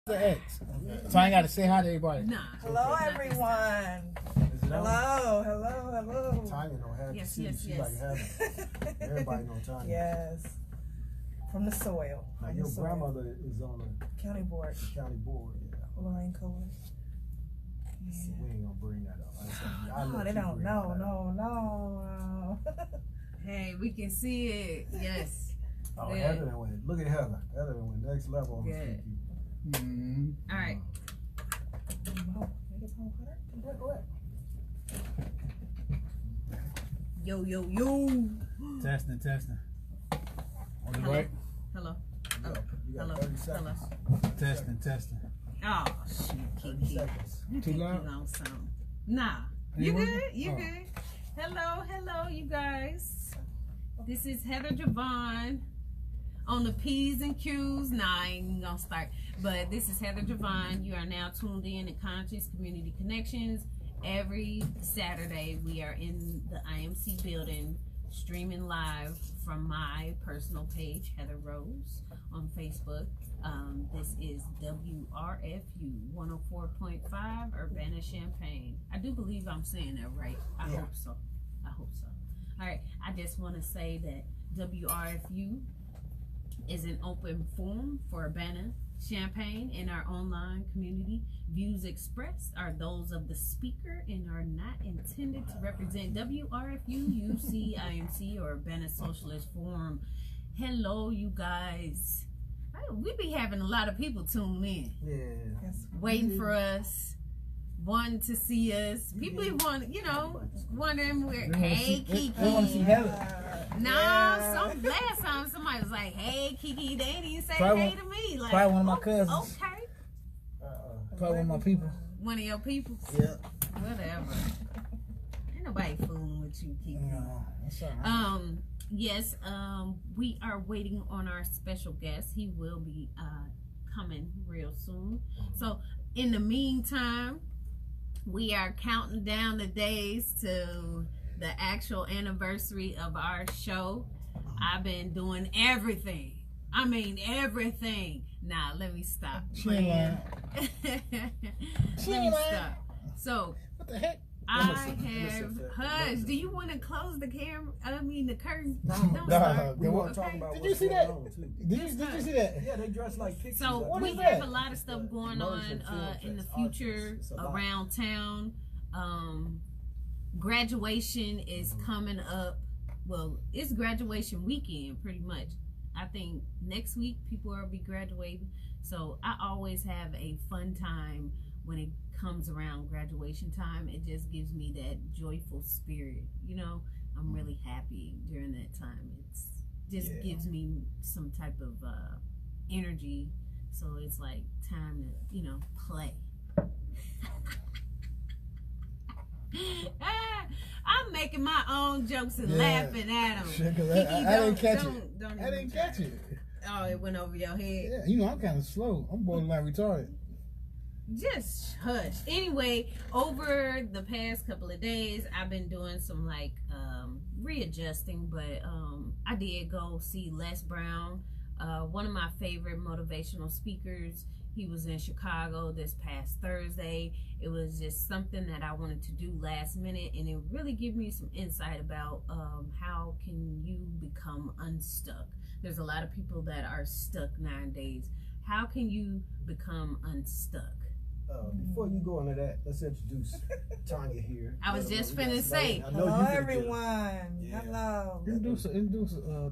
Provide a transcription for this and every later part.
The X. Okay. So I ain't got to say hi to everybody. Nah. Hello, everyone. Hello. Tanya don't have to see. She like heaven. Everybody know Tanya. Yes. From the soil. Now your grandmother is on the county board. County board, yeah. Lorraine Kohler. Yeah. We ain't gonna bring that up. No, they don't. No. Hey, we can see it. Yes. Oh, Heather went. Look at Heather. Heather went next level on the street. Mm-hmm. All right. Yo. Testing. On the Hello. right. Hello. You got 30 seconds. Testing. Oh, shoot, 30 seconds. You Too think loud? you on something. Nah. You Anyone? good? You good? Hello, you guys. This is Heather Javon on the P's and Q's. Nah, I ain't gonna start. But this is Heather Javon. You are now tuned in to Conscious Community Connections. Every Saturday, we are in the IMC building, streaming live from my personal page, Heather Rose, on Facebook. This is WRFU 104.5 Urbana-Champaign. I do believe I'm saying that right. I hope so. All right. I just want to say that WRFU is an open forum for Urbana-Champaign and our online community. Views expressed are those of the speaker and are not intended to represent WRFU, UC, IMC, or Urbana Socialist Forum. Hello, you guys. We be having a lot of people tune in. Yeah. Waiting for us, wanting to see us. People want, wondering where, hey, Kiki. They want to see Heather. Last time somebody was like, hey, Kiki, they ain't even say hey to me. Like, probably one of my cousins. Okay. Probably one of my people. One of your people? Yeah. Whatever. Ain't nobody fooling with you, Kiki. No, that's all right. Yes, we are waiting on our special guest. He will be coming real soon. So in the meantime, we are counting down the days to the actual anniversary of our show. I've been doing everything. I mean everything. Nah, let me stop. Let me stop. So what the heck? I have hush. Do you want to close the camera? I mean the curtain. We want to talk about Did you see that? Did you see that? Yeah, they dress like pixies. So we have a lot of stuff going on in the future around town. Graduation is coming up. Well, it's graduation weekend pretty much. I think next week people will be graduating. So I always have a fun time when it comes around graduation time. It just gives me that joyful spirit. I'm really happy during that time. It's just gives me some type of energy. So it's like time to, play. I'm making my own jokes and laughing at them. I didn't catch it. I didn't catch it. Oh, it went over your head. Yeah, I'm kind of slow. I'm borderline retarded. Just hush. Anyway, over the past couple of days, I've been doing some readjusting, but I did go see Les Brown, one of my favorite motivational speakers. He was in Chicago this past Thursday. It was just something that I wanted to do last minute, and it really gave me some insight about how can you become unstuck. There's a lot of people that are stuck nowadays. How can you become unstuck? Before you go into that, let's introduce Tanya here. I was just finna say, hello everyone. Yeah. Hello. Introduce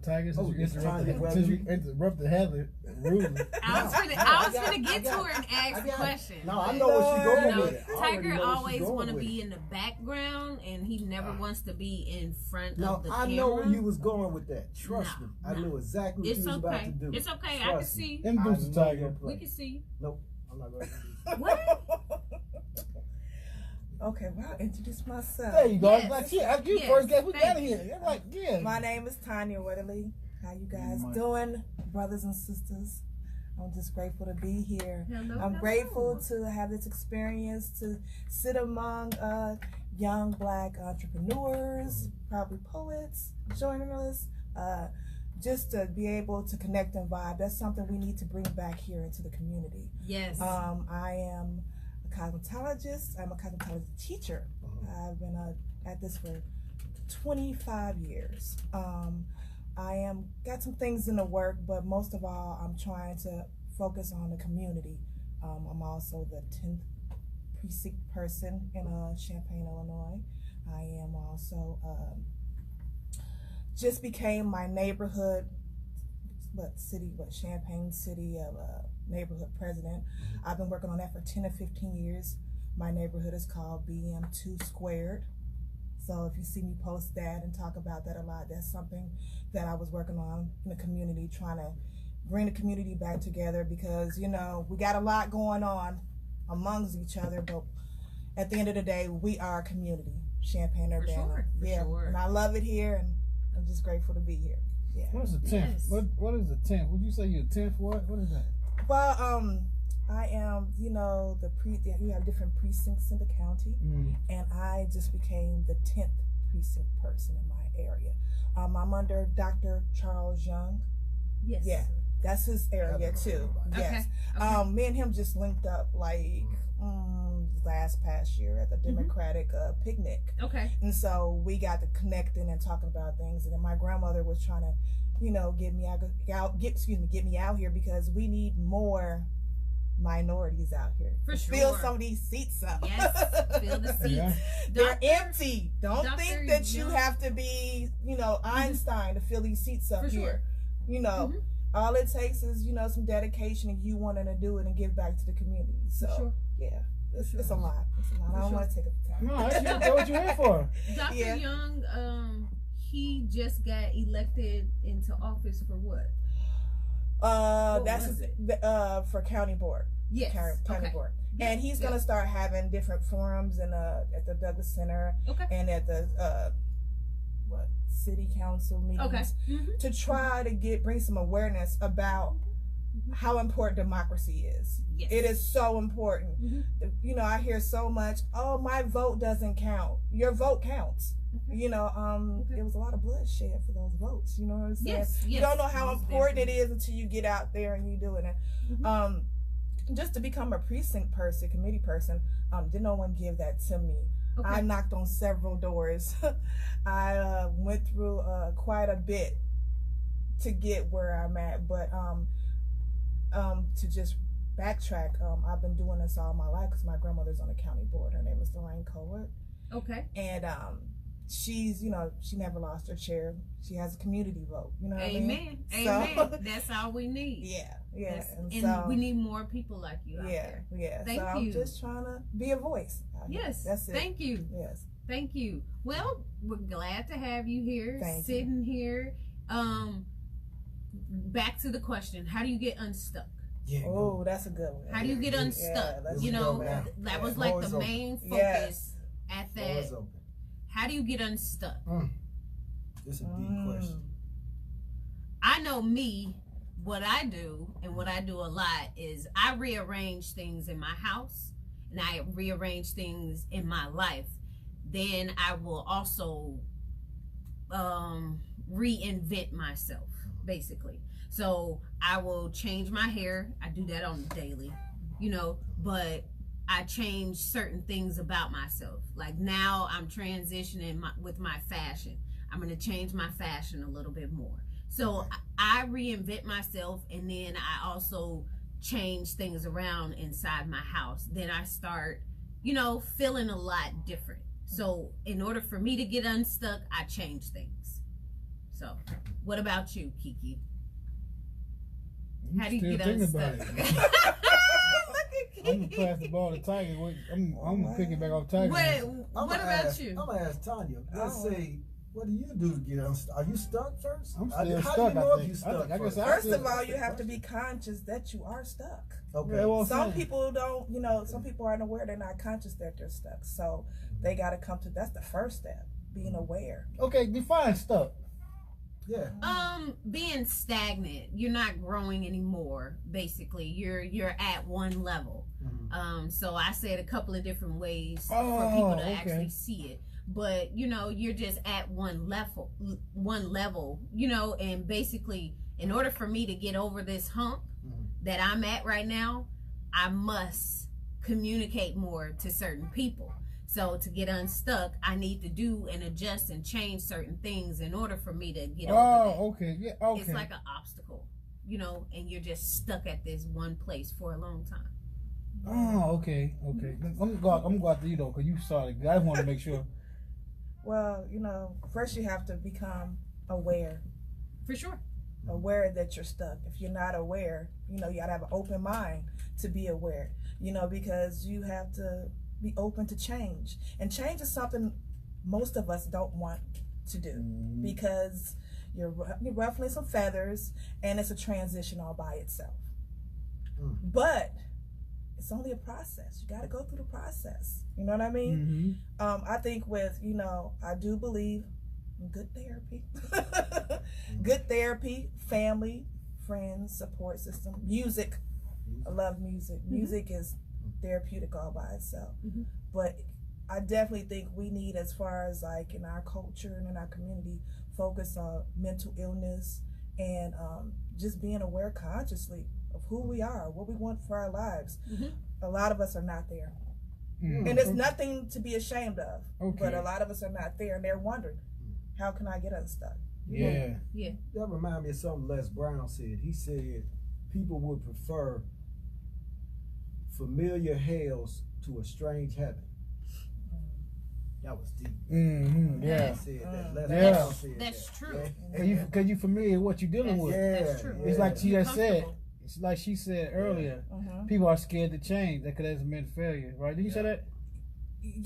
Tiger since you interrupted Heather rudely. I was finna get to her and ask the question. No, I know what she's going with. Tiger always want to be in the background, and he never wants to be in front of the camera. I know where you was going with that. Trust me. I knew exactly what you was about to do. It's okay. I can see. Introduce Tiger. We can see. Nope. I'm not going to do what? Okay, well, I'll introduce myself. There you go. Yes. After you first guess, we got here. My name is Tanya Weatherly. How you guys doing, brothers and sisters? I'm just grateful to be here. I'm grateful to have this experience to sit among young Black entrepreneurs, probably poets, journalists, just to be able to connect and vibe. That's something we need to bring back here into the community. Yes. I am a cosmetologist. I'm a cosmetology teacher. I've been at this for 25 years. I got some things in the work, but most of all, I'm trying to focus on the community. I'm also the 10th precinct person in Champaign, Illinois. I am also just became my neighborhood, Champaign City neighborhood president. I've been working on that for 10 or 15 years. My neighborhood is called BM2 Squared. So if you see me post that and talk about that a lot, that's something that I was working on in the community, trying to bring the community back together, because, you know, we got a lot going on amongst each other, but at the end of the day, we are a community, Champaign-Urbana. Sure. And I love it here, and I'm just grateful to be here. Yeah. What is the 10th? Yes. What is the 10th? Would you say you're 10th? What is that? Well, I am, you know, you have different precincts in the county, and I just became the 10th precinct person in my area. I'm under Dr. Charles Young. Yes. Yeah, that's his area too. Yes. Okay. Me and him just linked up like past year at the Democratic picnic. Okay. And so we got to connecting and talking about things, and then my grandmother was trying to, you know, get me out here, because we need more minorities out here. Fill some of these seats up. Yes, fill the seats. Yeah. They're empty. Don't think that you have to be, you know, Einstein to fill these seats up here. You know, all it takes is, you know, some dedication and you wanting to do it and give back to the community. So, yeah. It's a lot. I don't want to take up the time. No, that's what you're here for. Dr. Young, he just got elected into office for what? That's for county board. Yes. County board. And he's gonna start having different forums at the Douglas Center and at the city council meetings to try to bring some awareness about how important democracy is. Yes. It is so important. You know, I hear so much, oh, my vote doesn't count. Your vote counts. You know, it was a lot of bloodshed for those votes. You know what I'm saying? Yes. You don't know how important it is until you get out there and you doing it. Just to become a precinct person, committee person, did no one give that to me. I knocked on several doors. I went through quite a bit to get where I'm at, but to just backtrack, I've been doing this all my life because my grandmother's on the county board. Her name is Lorraine Cowart. And she's, you know, she never lost her chair. She has a community vote. You know what I mean? Amen. So, that's all we need. Yeah. And so, we need more people like you out there. Thank you. I'm just trying to be a voice. Yes. That's it. Thank you. Yes. Thank you. Well, we're glad to have you here, sitting here. Back to the question: how do you get unstuck? Oh, that's a good one. How do you get unstuck? You know, that was like the main focus at that. How do you get unstuck? It's a deep question. I know me. What I do, and what I do a lot, is I rearrange things in my house, and I rearrange things in my life. Then I will also reinvent myself, basically. So I will change my hair. I do that on the daily, you know, but I change certain things about myself. Like now I'm transitioning with my fashion. I'm going to change my fashion a little bit more. So I reinvent myself, and then I also change things around inside my house. Then I start, you know, feeling a lot different. So in order for me to get unstuck, I change things. So what about you, Kiki? How do you get unstuck? I'm gonna pass the ball to Tiger. I'm gonna pick it back off Tiger. What about you? I'm gonna ask Tanya. Let's say, what do you do to get unstuck? Are you stuck first? I'm still stuck. How do you know if you're stuck? First of all, you have to be conscious that you are stuck. Okay. Yeah, well, some people don't, you know, some people aren't aware, they're not conscious that they're stuck. So they got to come to, that's the first step, being aware. Okay, define stuck. Yeah. Being stagnant. You're not growing anymore. Basically, you're at one level. So I said a couple of different ways for people to actually see it. but you know, you're just at one level, you know, and basically in order for me to get over this hump that I'm at right now, I must communicate more to certain people. So to get unstuck, I need to do and adjust and change certain things in order for me to get over that. Okay, yeah, okay. It's like an obstacle, you know, and you're just stuck at this one place for a long time. Oh, okay. I'm gonna go after you though, because you saw it. I just want to make sure. Well, you know, first you have to become aware. For sure. Aware that you're stuck. If you're not aware, you know, you gotta have an open mind to be aware, you know, because you have to be open to change. And change is something most of us don't want to do because you're ruffling some feathers and it's a transition all by itself. But it's only a process. You got to go through the process. You know what I mean? I think with, you know, I do believe in good therapy. Good therapy, family, friends, support system, music. I love music. Music is therapeutic all by itself. But I definitely think we need, as far as like in our culture and in our community, focus on mental illness and just being aware consciously of who we are, what we want for our lives. A lot of us are not there. And it's nothing to be ashamed of. But a lot of us are not there and they're wondering, how can I get unstuck? Yeah. That reminds me of something Les Brown said. He said people would prefer familiar hells to a strange heaven. That was deep. Yeah. That's true. Because you're familiar with what you're dealing with. That's true. It's like she just said. It's like she said earlier. People are scared to change because that's meant failure, right? Did you say that?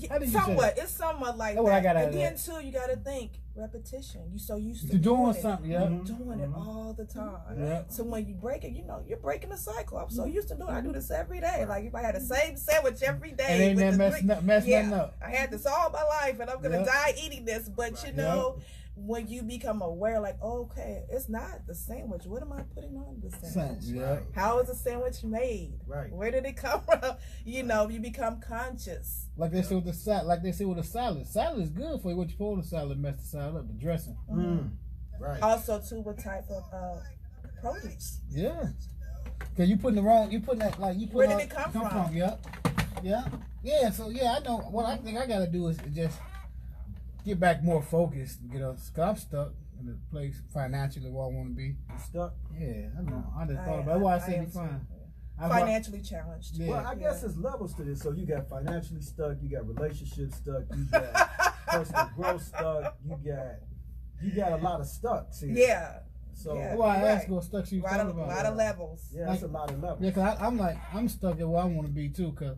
How did you somewhat. say that? It's somewhat like that's what that. I got and then too, you got to think repetition. You so used to doing something, doing it all the time. So when you break it, you know you're breaking the cycle. I'm so used to doing. I do this every day. Like if I had the same sandwich every day, and ain't that messing up. I had this all my life, and I'm gonna die eating this. But you know. When you become aware, like, okay, it's not the sandwich. What am I putting on the sandwich? How is the sandwich made? Where did it come from? You know, you become conscious. Like they say with the salad. Like they say with the salad. Salad is good for you. What you put on the salad mess the salad up. The dressing. Also, too, what type of produce? Yeah. Cause you putting the wrong. You putting that like you put. Where did it come from? Yeah. So I know what I think I gotta do is just get back more focused, cause I'm stuck in the place financially where I want to be. You stuck? Yeah, I know. I just thought about it. That's why I said be fine. Financially challenged. Yeah. Well, I guess there's levels to this. So you got financially stuck, you got relationship stuck, you got personal growth stuck, you got a lot of stuck. See? Yeah. So why I asked what stuck you talking about. A lot of levels. Yeah, that's a lot of levels. Yeah, cause I'm stuck at where I want to be too, cause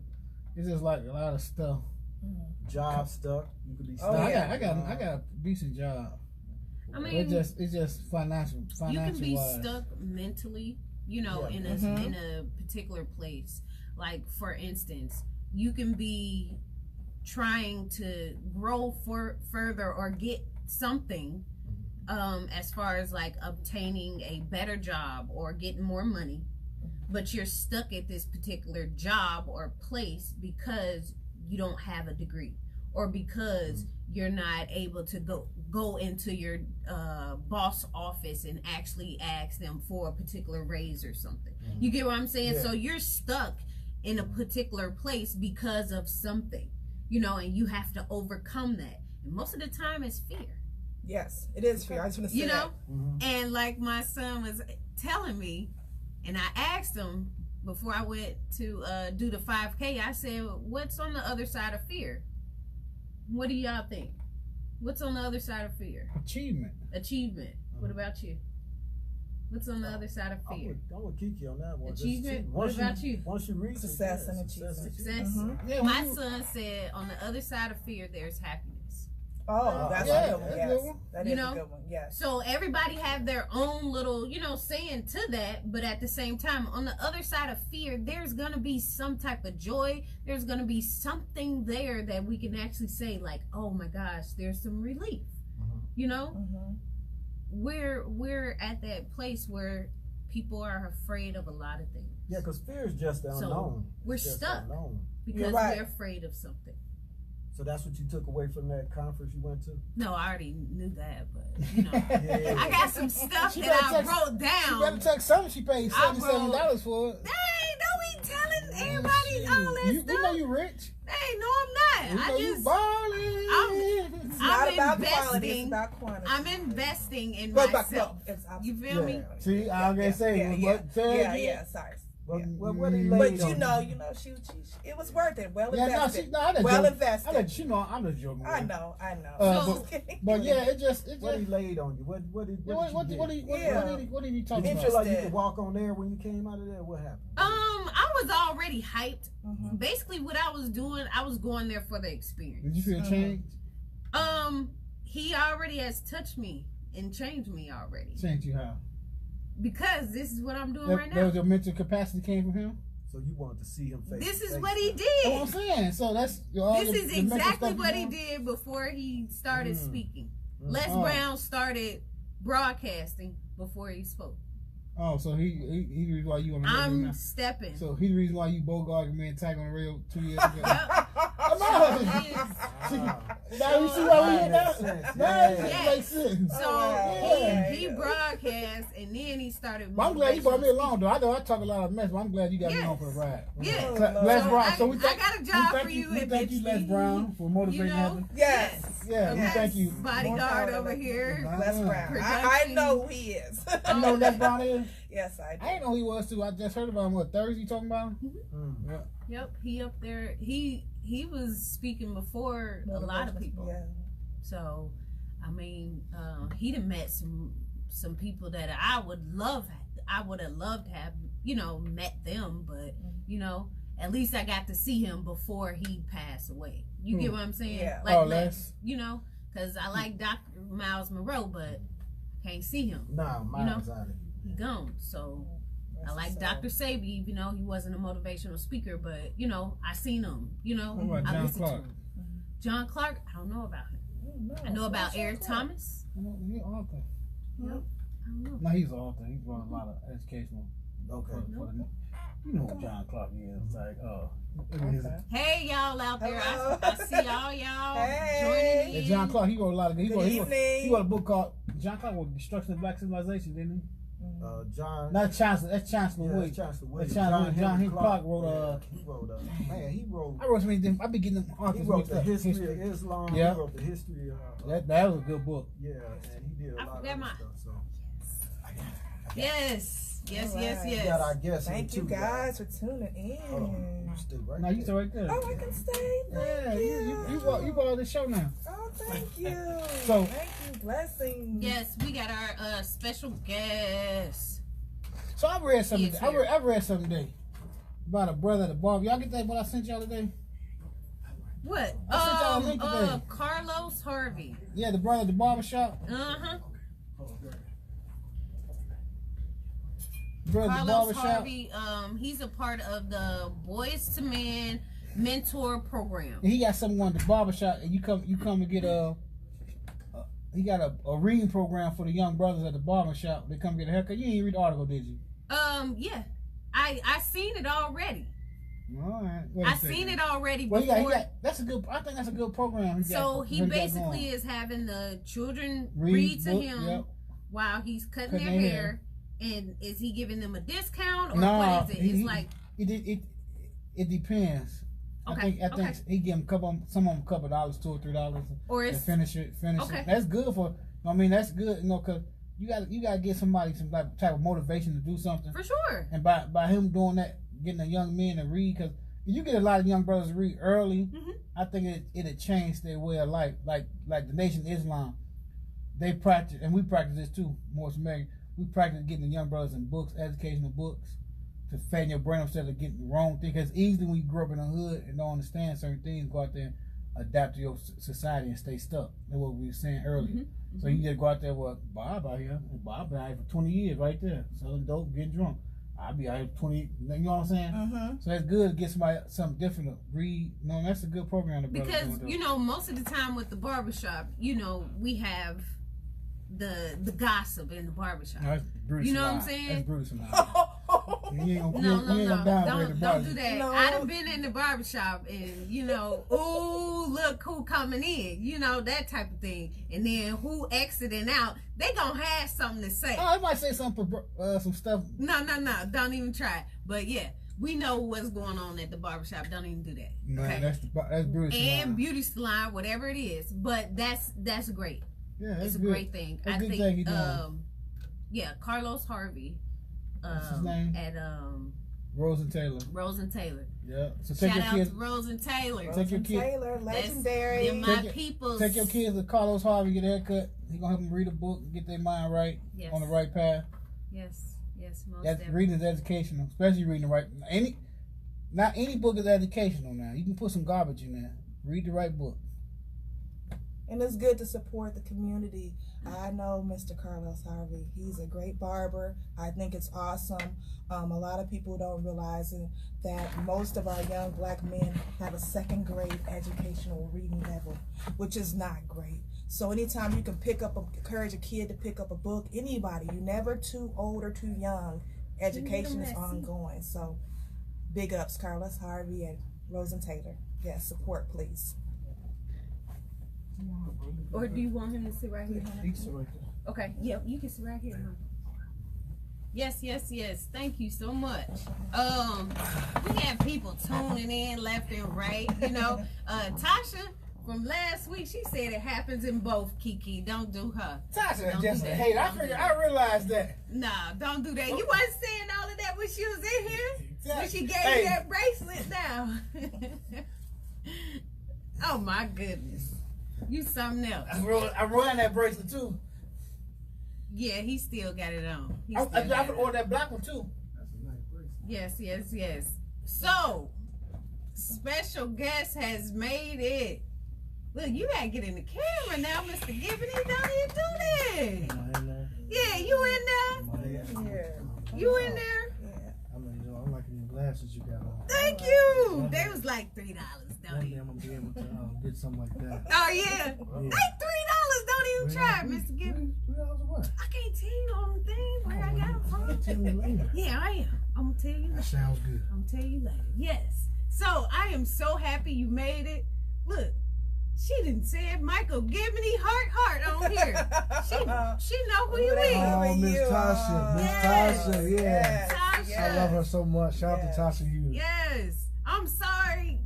it's just like a lot of stuff. Job stuck. You could be stuck. I got a decent job. I mean, it's just financial. You can be stuck mentally, you know, in a particular place. Like for instance, you can be trying to grow further or get something, as far as like obtaining a better job or getting more money, but you're stuck at this particular job or place because you don't have a degree, or because you're not able to go into your boss office and actually ask them for a particular raise or something. You get what I'm saying? So you're stuck in a particular place because of something, you know, and you have to overcome that. And most of the time it's fear. Yes, it is fear. I just want to say that. And like my son was telling me, and I asked him, before I went to do the 5K, I said, what's on the other side of fear? What do y'all think? What's on the other side of fear? Achievement. What about you? What's on the other side of fear? I would keep you on that one. Achievement? What about you? Once you reach success and achievement. Success. My son said on the other side of fear, there's happiness. Oh, that's a good one. Yes. That is a good one. Yes. So everybody have their own little, saying to that, but at the same time, on the other side of fear, there's gonna be some type of joy. There's gonna be something there that we can actually say, like, oh my gosh, there's some relief. We're at that place where people are afraid of a lot of things. Yeah, because fear is just the unknown. So we're stuck because we're afraid of something. So that's what you took away from that conference you went to? No, I already knew that, but you know, I got some stuff that I wrote down. She better text something. She paid $77 for it. Dang, don't be telling everybody all that stuff. You know you rich. Hey, no, I'm not. You ballin'. I'm about quality, it's about quantity. I'm investing in myself. You feel me? See, I was gonna say, sorry. But you know, it was worth it. Well invested. Well invested. I let you know, I'm just joking. I know. But yeah, it just. What he laid on you? What did he talk about? Did you feel like you could walk on air when you came out of there? What happened? I was already hyped. Mm-hmm. Basically, what I was doing, I was going there for the experience. Did you feel changed? He already has touched me and changed me already. Changed you how? Because this is what I'm doing right now. That was your mental capacity came from him? So you wanted to see him face. This is what he did. That's what I'm saying. So that's this is exactly what he did before he started speaking. Les Brown started broadcasting before he spoke. Oh, so he the reason why you on the radio I'm now. stepping. So he the reason why you Bogart and me and Tag on the radio 2 years ago. Yep. Come on. Now you see why we here now? Now it makes sense. So he broadcast and then he started. Well, I'm glad you brought me along though. I know I talk a lot of mess, but I'm glad you got me on for the ride. Yeah. Les Brown. So I got a job for you. We thank you, Les Brown, for motivating us. Yes. Yeah, we thank you. Bodyguard over here. Les Brown. I know who he is. You know who Les Brown is? Yes, I do. I didn't know he was too. I just heard about him. What, Thursday you talking about him? Mm-hmm. Yeah. Yep, he up there. He was speaking before a lot of people. Yeah. So, I mean, he done met some people that I would have loved to have, met them. But, at least I got to see him before he passed away. You get what I'm saying? Yeah. Like Les, because I like Dr. Miles Monroe, but I can't see him. Nah, Miles out of here. He gone. So I like Dr. Sabi, he wasn't a motivational speaker, but I seen him, What about John Clark? John Clark, I don't know about him. I know about Eric Thomas. He's an author. Yep. I don't know. No, he's an author. He's run a lot of educational. Okay. You know who John Clark is. It's like, Hey, y'all out there. I see y'all joining in. Yeah, John Clark, he wrote a lot of. He wrote a book called John Clark wrote Destruction of Black Civilization, didn't he? John. Not Chancellor. That's Chancellor Wood. John Henry Clark wrote. He wrote. I wrote so many different. I be getting them authors. He wrote the history of Islam. Yeah. He wrote the history of. That was a good book. Yeah, and he did a lot of stuff. So. Yes. We got our guests. Thank you guys for tuning in. You stay right there. You stay right there. Oh, I can stay. You brought the show now. Oh, thank you. So thank you, blessings. Yes, we got our special guest. So I read something. I read something today about a brother at the bar. Y'all get that? What I sent y'all today? What? I sent y'all a link today. Carlos Harvey. Yeah, the brother at the barbershop. Carlos Harvey, he's a part of the Boys to Men mentor program. And he got someone at the barbershop, and you come and get he got a reading program for the young brothers at the barbershop. They come get a haircut. You didn't read the article, did you? Yeah, I seen it already. All right. I seen it already before. Well, that's a good. I think that's a good program. He basically is having the children read to him while he's cutting their hair. And is he giving them a discount or what is it? It's like it depends. Okay. I think he give them some of them a couple $2 or $3, or it's finish it. That's good for. I mean, that's good. Because you got to get somebody some type of motivation to do something. For sure. And by him doing that, getting a young man to read, because if you get a lot of young brothers to read early, I think it'll change their way of life. Like the Nation of Islam, they practice, and we practice this too. Most American. We practice getting the young brothers in books, educational books, to fan your brain instead of getting the wrong thing. Because easily when you grow up in the hood and don't understand certain things, go out there and adapt to your society and stay stuck. That's what we were saying earlier. So you just go out there with Bob out here. Bob been out here for 20 years right there, selling dope, getting drunk. I'll be out here for 20, you know what I'm saying? So that's good to get somebody something different to read. No, that's a good program. Because, most of the time with the barbershop, we have the gossip in the barbershop. No, you know what I'm saying? That's Bruce. No. Don't do that. No. I done been in the barbershop and, you know, ooh, look who coming in. You know, that type of thing. And then who exiting out, they gonna have something to say. Oh, I might say some stuff. No. Don't even try it. But yeah, we know what's going on at the barbershop. Don't even do that. Okay? That's beauty salon. And beauty salon, whatever it is. But that's great. Yeah, it's a good. great thing. I think yeah, Carlos Harvey. What's his name? At Rose and Taylor. Yeah. So shout out to Rose and Taylor. Take your kids. Taylor, legendary. Take your kids to Carlos Harvey, get a haircut. He's gonna help them read a book, get their mind right, on the right path. Yes, most reading is educational, especially reading the right. Not any book is educational now. You can put some garbage in there. Read the right book. And it's good to support the community. I know Mr. Carlos Harvey. He's a great barber. I think it's awesome. A lot of people don't realize that most of our young black men have a second grade educational reading level, which is not great. So anytime you can encourage a kid to pick up a book, anybody, you're never too old or too young. Education is ongoing. So big ups, Carlos Harvey and Rose and Taylor. Yes, support, please. Or do you want him to sit right here? He can sit right there. Okay, yep, you can sit right here, huh? Yes. Thank you so much. We have people tuning in left and right. You know, Tasha from last week, she said it happens in both. Kiki, don't do her. Tasha just a hater. I realized that. Nah, don't do that. You wasn't saying all of that when she was in here. When she gave you that bracelet now. Oh my goodness. You something else. I run that bracelet too. Yeah, he still got it on. I would order that black one too. That's a nice bracelet. Yes. So, special guest has made it. Look, you gotta get in the camera now, Mr. Gibbony. Don't you do that? Yeah, you in there? Yeah. You in there? Yeah. I'm liking the glasses you got on. Thank you. They was like $3. One day I'm gonna be able to get something like that. Oh yeah. Like $3. Don't even try, Mr. Gibbony. $3 of what? I can't tell you on the thing where I got them from. Tell me later. Yeah, I am. I'm gonna tell you. That sounds good. I'm gonna tell you later. Yes. So I am so happy you made it. Look, she didn't say Michael Gibbony heart on here. She know who you is. Oh, Miss Tasha. Miss Tasha, yeah. Tasha. I love her so much. Shout out to Tasha Hughes. Yes. I'm sorry.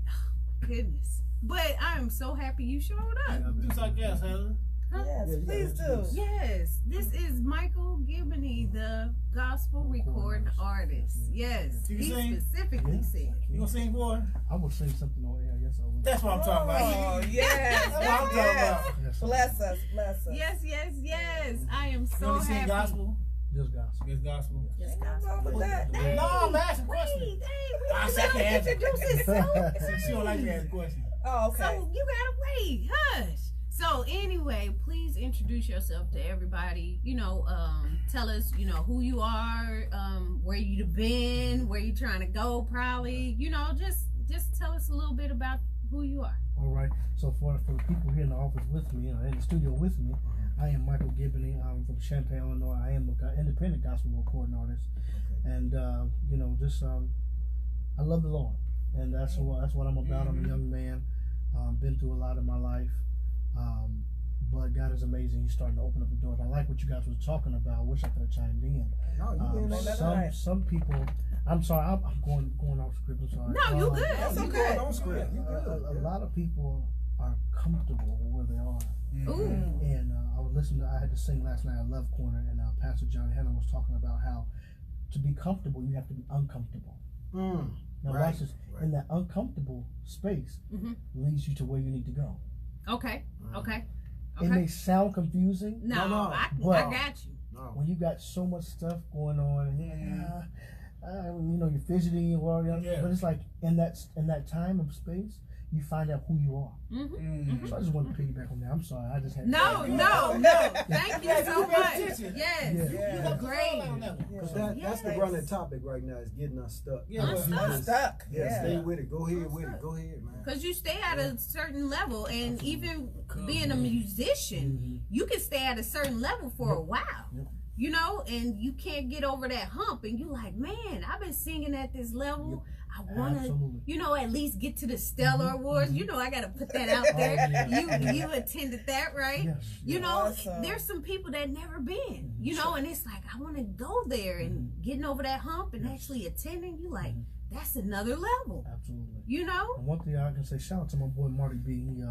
Goodness. But I am so happy you showed up. Do our guest, Heather. Huh? Yes, please do. Yes. This is Michael Gibbony, the gospel recording artist. Yes. He specifically said. You gonna sing for her? I will sing something on air. Yes, I will. That's what I'm talking about. Oh, yes. That's what I'm talking about. Yes, Bless us. Yes. I am so you happy. Sing gospel? Just gospel. Just gospel. Ain't nothing wrong with that. No, I'm asking questions. We introduce this. She don't like to ask questions. Oh, okay. So you gotta wait. Hush. So anyway, please introduce yourself to everybody. You know, tell us, you know, who you are, where you've been, where you're trying to go, probably. You know, just tell us a little bit about who you are. All right. So for the people here in the office with me, in the studio with me, I am Michael Gibbony. I'm from Champaign, Illinois. I am an independent gospel recording artist, and you know, just I love the Lord, and that's what I'm about. I'm a young man, been through a lot in my life, but God is amazing. He's starting to open up the doors. I like what you guys were talking about. I wish I could have chimed in. No, some people. I'm sorry. I'm going off script. I'm sorry. No, you good. That's okay. On script. A lot of people are comfortable where they are. Ooh. And I was listening. I had to sing last night at Love Corner, and Pastor John Henry was talking about how to be comfortable, you have to be uncomfortable. Now, watch this. In that uncomfortable space leads you to where you need to go. Okay. It may sound confusing. No, I got you. When you got so much stuff going on, you know, you're fidgeting, but it's like in that time of space, you find out who you are. So I just wanted to piggyback on that. I'm sorry, I just had no. Thank you so much. Yes, great. That's the running topic right now. Is getting unstuck. Unstuck. Yeah, stay with it. Go ahead with it. Go ahead, man. Because you stay at a certain level, and even being a musician, you can stay at a certain level for a while. you know, and you can't get over that hump, and you like, man, I've been singing at this level. I want to, you know, at least get to the Stellar Awards. You know, I got to put that out there. You attended that, right? Yes, you know, there's some people that never been, you know, and it's like, I want to go there and getting over that hump and actually attending. You like, that's another level. Absolutely. You know? And one thing I can say, shout out to my boy Marty B. He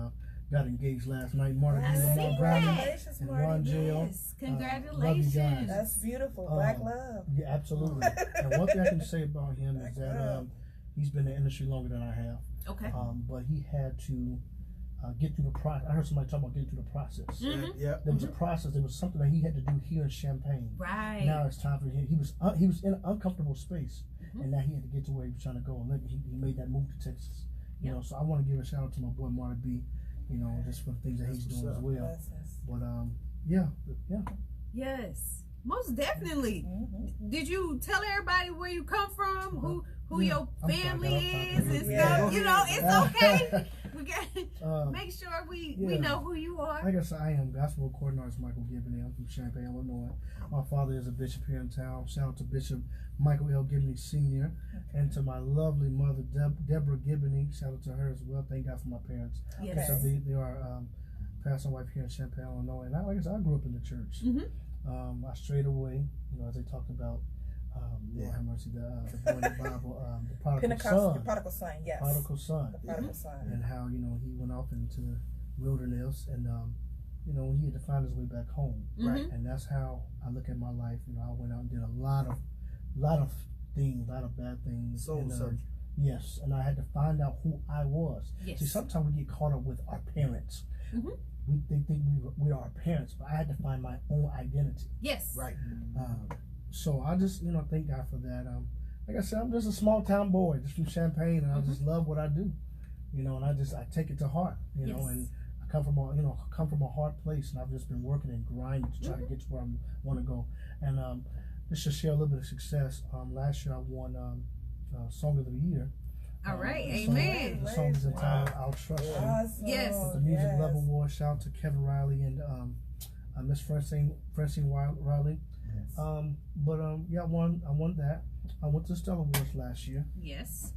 got engaged last night. Marty B. Congratulations, and Marty. Ron Jail. Yes, congratulations. That's beautiful. Black love. Yeah, absolutely. And one thing I can say about him is that he's been in the industry longer than I have. Okay. But he had to get through the process. I heard somebody talking about getting through the process. Yeah. There was a process. There was something that he had to do here in Champaign. Right. Now it's time for him. He was in an uncomfortable space, and now he had to get to where he was trying to go. And he made that move to Texas. You know, so I want to give a shout out to my boy Marty B. You know, just for the things that he's doing as well. But yeah. Yes, most definitely. Did you tell everybody where you come from? Who your family is and stuff? You know, it's okay. We got make sure we know who you are. Like I said, I am gospel recording artist Michael Gibney. I'm from Champaign, Illinois. My father is a bishop here in town. Shout out to Bishop Michael L. Gibney Sr. and to my lovely mother, Deborah Gibney. Shout out to her as well. Thank God for my parents. Yes. So they are pastor and wife here in Champaign, Illinois. And like I said, I grew up in the church. I strayed away, you know, as they talked about. Lord have mercy, the boy in the Bible, the prodigal son. The prodigal son, yes. Prodigal son. The prodigal son. And how, you know, he went off into the wilderness and, you know, he had to find his way back home. Right. And that's how I look at my life. You know, I went out and did a lot of things, a lot of bad things. Soul search. Yes. And I had to find out who I was. Yes. See, sometimes we get caught up with our parents. We think we are our parents, but I had to find my own identity. Yes. Right. So I just, you know, thank God for that. Like I said, I'm just a small town boy, just from Champaign, and I just love what I do, you know, and I take it to heart, you know, and I come from a hard place, and I've just been working and grinding to try to get to where I want to go. And just to share a little bit of success, last year I won Song of the Year. All right, amen. The song is entitled "I'll Trust You." Awesome. Yes. With the Music Love Award. Shout out to Kevin Riley and Miss Francine Riley. Yeah, I won that. I went to the Stellar Awards last year. Yes.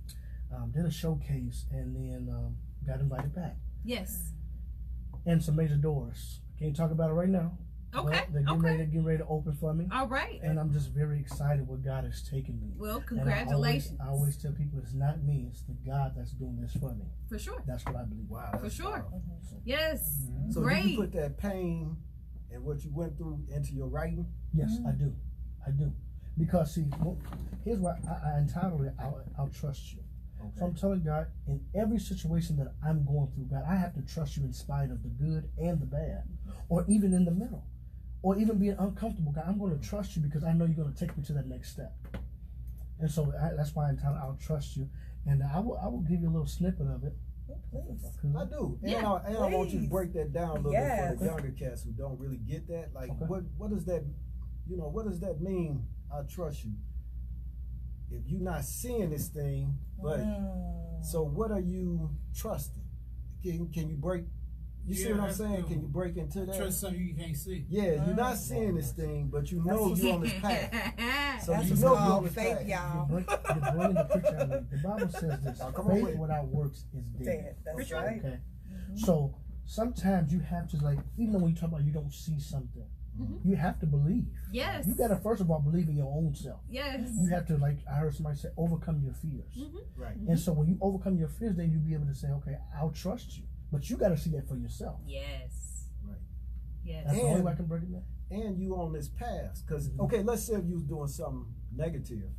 Did a showcase and then got invited back. Yes. And some major doors. Can't talk about it right now. Okay. They're getting ready to open for me. All right. And I'm just very excited what God has taken me. Well, congratulations. I always tell people it's not me, it's the God that's doing this for me. For sure. That's what I believe. Wow. For sure. So, yes. So great. did you put that pain and what you went through into your writing? Yes, I do. Because see, here's why I entitled it, I'll trust you. Okay. So I'm telling God, in every situation that I'm going through, God, I have to trust you in spite of the good and the bad, or even in the middle, or even being uncomfortable. God, I'm going to trust you because I know you're going to take me to that next step. And so that's why I entitled I'll trust you. And I will give you a little snippet of it. Please. I do. And I want you to break that down a little bit for the younger cats who don't really get that. Like, what does that, what does that mean? I trust you. If you're not seeing this thing, but so what are you trusting? Can you break? You see what I'm saying? Can you break into that? Trust something you can't see. Yeah, you're not seeing this thing, but you know you're on this path. So that's you know you're on this faith, path. y'all. You're bringing the picture out of me. The Bible says this: faith without works is dead. That's right. Okay. So sometimes you have to, like, even though when you talk about you don't see something, you have to believe. Yes. You gotta first of all believe in your own self. Yes. You have to, like I heard somebody say, overcome your fears. Right. And so when you overcome your fears, then you'll be able to say, okay, I'll trust you. But you gotta see that for yourself. Yes. Right. Yes. That's the only way I can break it down. And you on this path, because okay, let's say if you was doing something negative,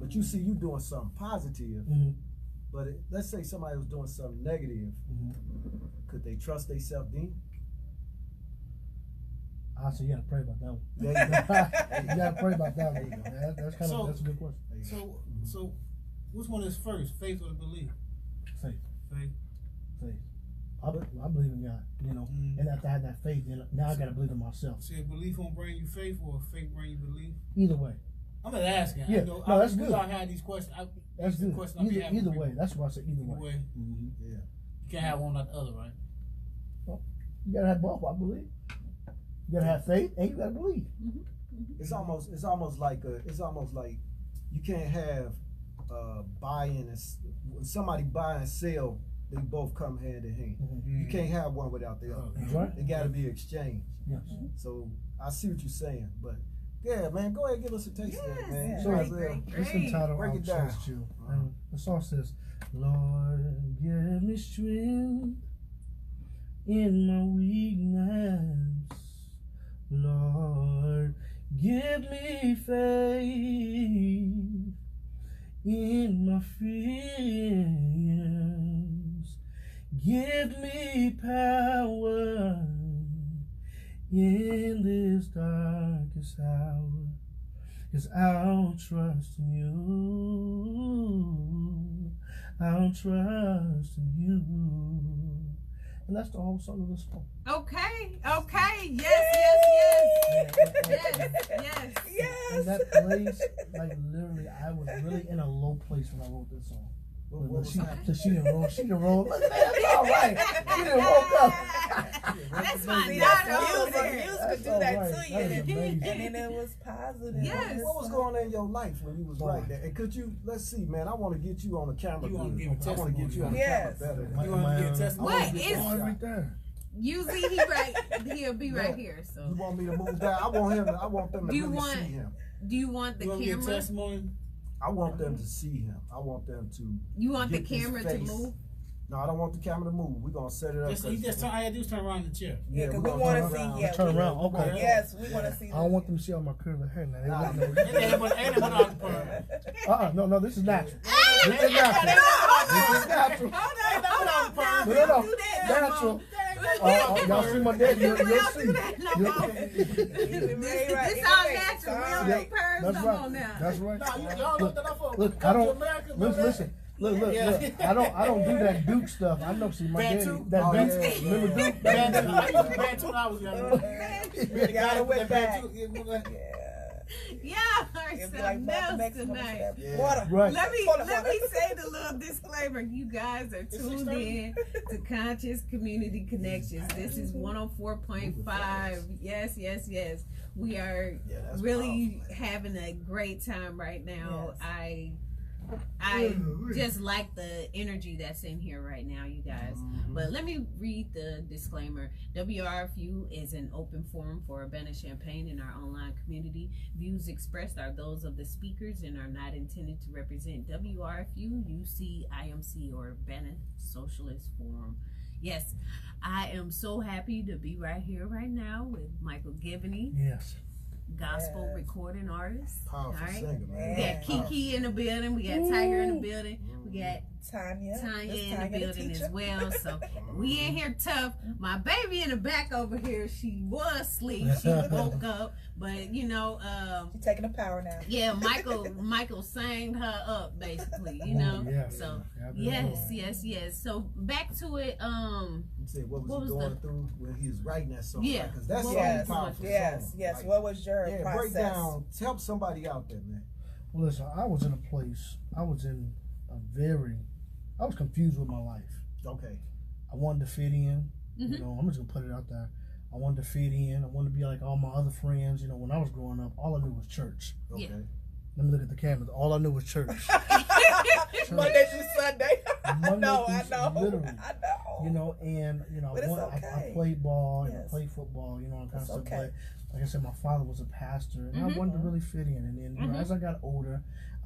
but you see you doing something positive. But let's say somebody was doing something negative, could they trust themselves then? I say you gotta pray about that one. There you go. You gotta pray about that one. That's a good question. So which one is first, faith or belief? Faith. Faith. I believe in God, and after I had that faith, now I gotta believe in myself. So your belief won't bring you faith, or faith bring you belief? Either way. I'm just asking. Yeah, that's good. We all had these questions. That's good. Either way. That's what I said. Either way. Yeah. You can't have one or the other, right? Well, you gotta have both. I believe. You gotta have faith and you gotta believe. It's almost like you can't have buying and when somebody buy and sell, they both come hand in hand. You can't have one without the other. Right. They got to be exchanged. Yes. So I see what you're saying, but yeah, man, go ahead and give us a taste of that, man. So great. It's entitled Break "I'll it down. Trust You," and the song says, "Lord, give me strength in my weakness. Lord, give me faith in my fears. Give me power in this darkest hour, 'cause I'll trust in you. I'll trust in you." And that's the whole song of this song. Okay. Yes. And that place, like literally, I was really in a low place when I wrote this song. She didn't roll. She can roll. Look at that. That's all right. She didn't woke up. That's my Music could do that to you, and then it was positive. Yes. What was going on in your life when you was right there? And could you, let's see, man, I want to get you on the camera. You want to give a I want to get you on the Yes. camera better. You want to give a testimony? What is right there? usually he'll be right here. So You want me to move down? I want them to Do you really want- see him. do you want the You want to give a camera? testimony? I want them to see him. I want them to. You want the get his camera to face. move? No, I don't want the camera to move. We're gonna set it up. All you have to do is turn around in the chair. Yeah, because we're we gonna want to turn see. around. Yeah, Turn around. Okay. Yes, we want to see. I don't want them to see all my curly hair now. They Nah. wouldn't know. And they put on the No, this is natural. This is natural. This is natural. No. Natural. Y'all see my dad? You'll see. This all natural. We don't do perms That's no right. more now. That's right. y'all looked that up for. Look, I don't. Listen. Look. I don't do that Duke stuff. I know. See, my daddy. Bantu? That Oh, Duke. yeah. Remember Duke? I used to band too when I was young. You gotta whip back. Yeah, It'd be something like else next tonight. Yeah. Water. Right. Let me say the little disclaimer. You guys are tuned in to Conscious Community Connections. This is 104.5. Yes. We are that's really having a great time right now. Yes. I just like the energy that's in here right now, you guys. But let me read the disclaimer. WRFU is an open forum for Urbana-Champaign and our online community. Views expressed are those of the speakers and are not intended to represent WRFU, UC, IMC, or Urbana Socialist Forum. Yes, I am so happy to be right here right now with Michael Gibney. Yes. Gospel recording artist. Powerful singer, man. We got Kiki in the building. We got Tiger in the building. We got Tanya in the the building as teacher. well. So we in here tough. My baby in the back over here, she was asleep. She woke up. But She's taking the power now. yeah, Michael sang her up basically, Yes. So Yeah, yes. So back to it. You said what was he going through when he was writing that song? Yeah. Because that's Yes, a powerful yes. song. Like, What was your process? break down. Help somebody out there, man. Well, listen, I was in a place. I was confused with my life. Okay. I wanted to fit in. I'm just gonna put it out there. I wanted to fit in. I wanted to be like all my other friends. When I was growing up, all I knew was church. Okay. Let me look at the cameras. All I knew was church. Monday through Sunday. I know. Literally. I know. I okay. played ball and Yes. I played football. All kind of It's stuff. okay. But like I said, my father was a pastor, and I wanted to really fit in. And then as I got older,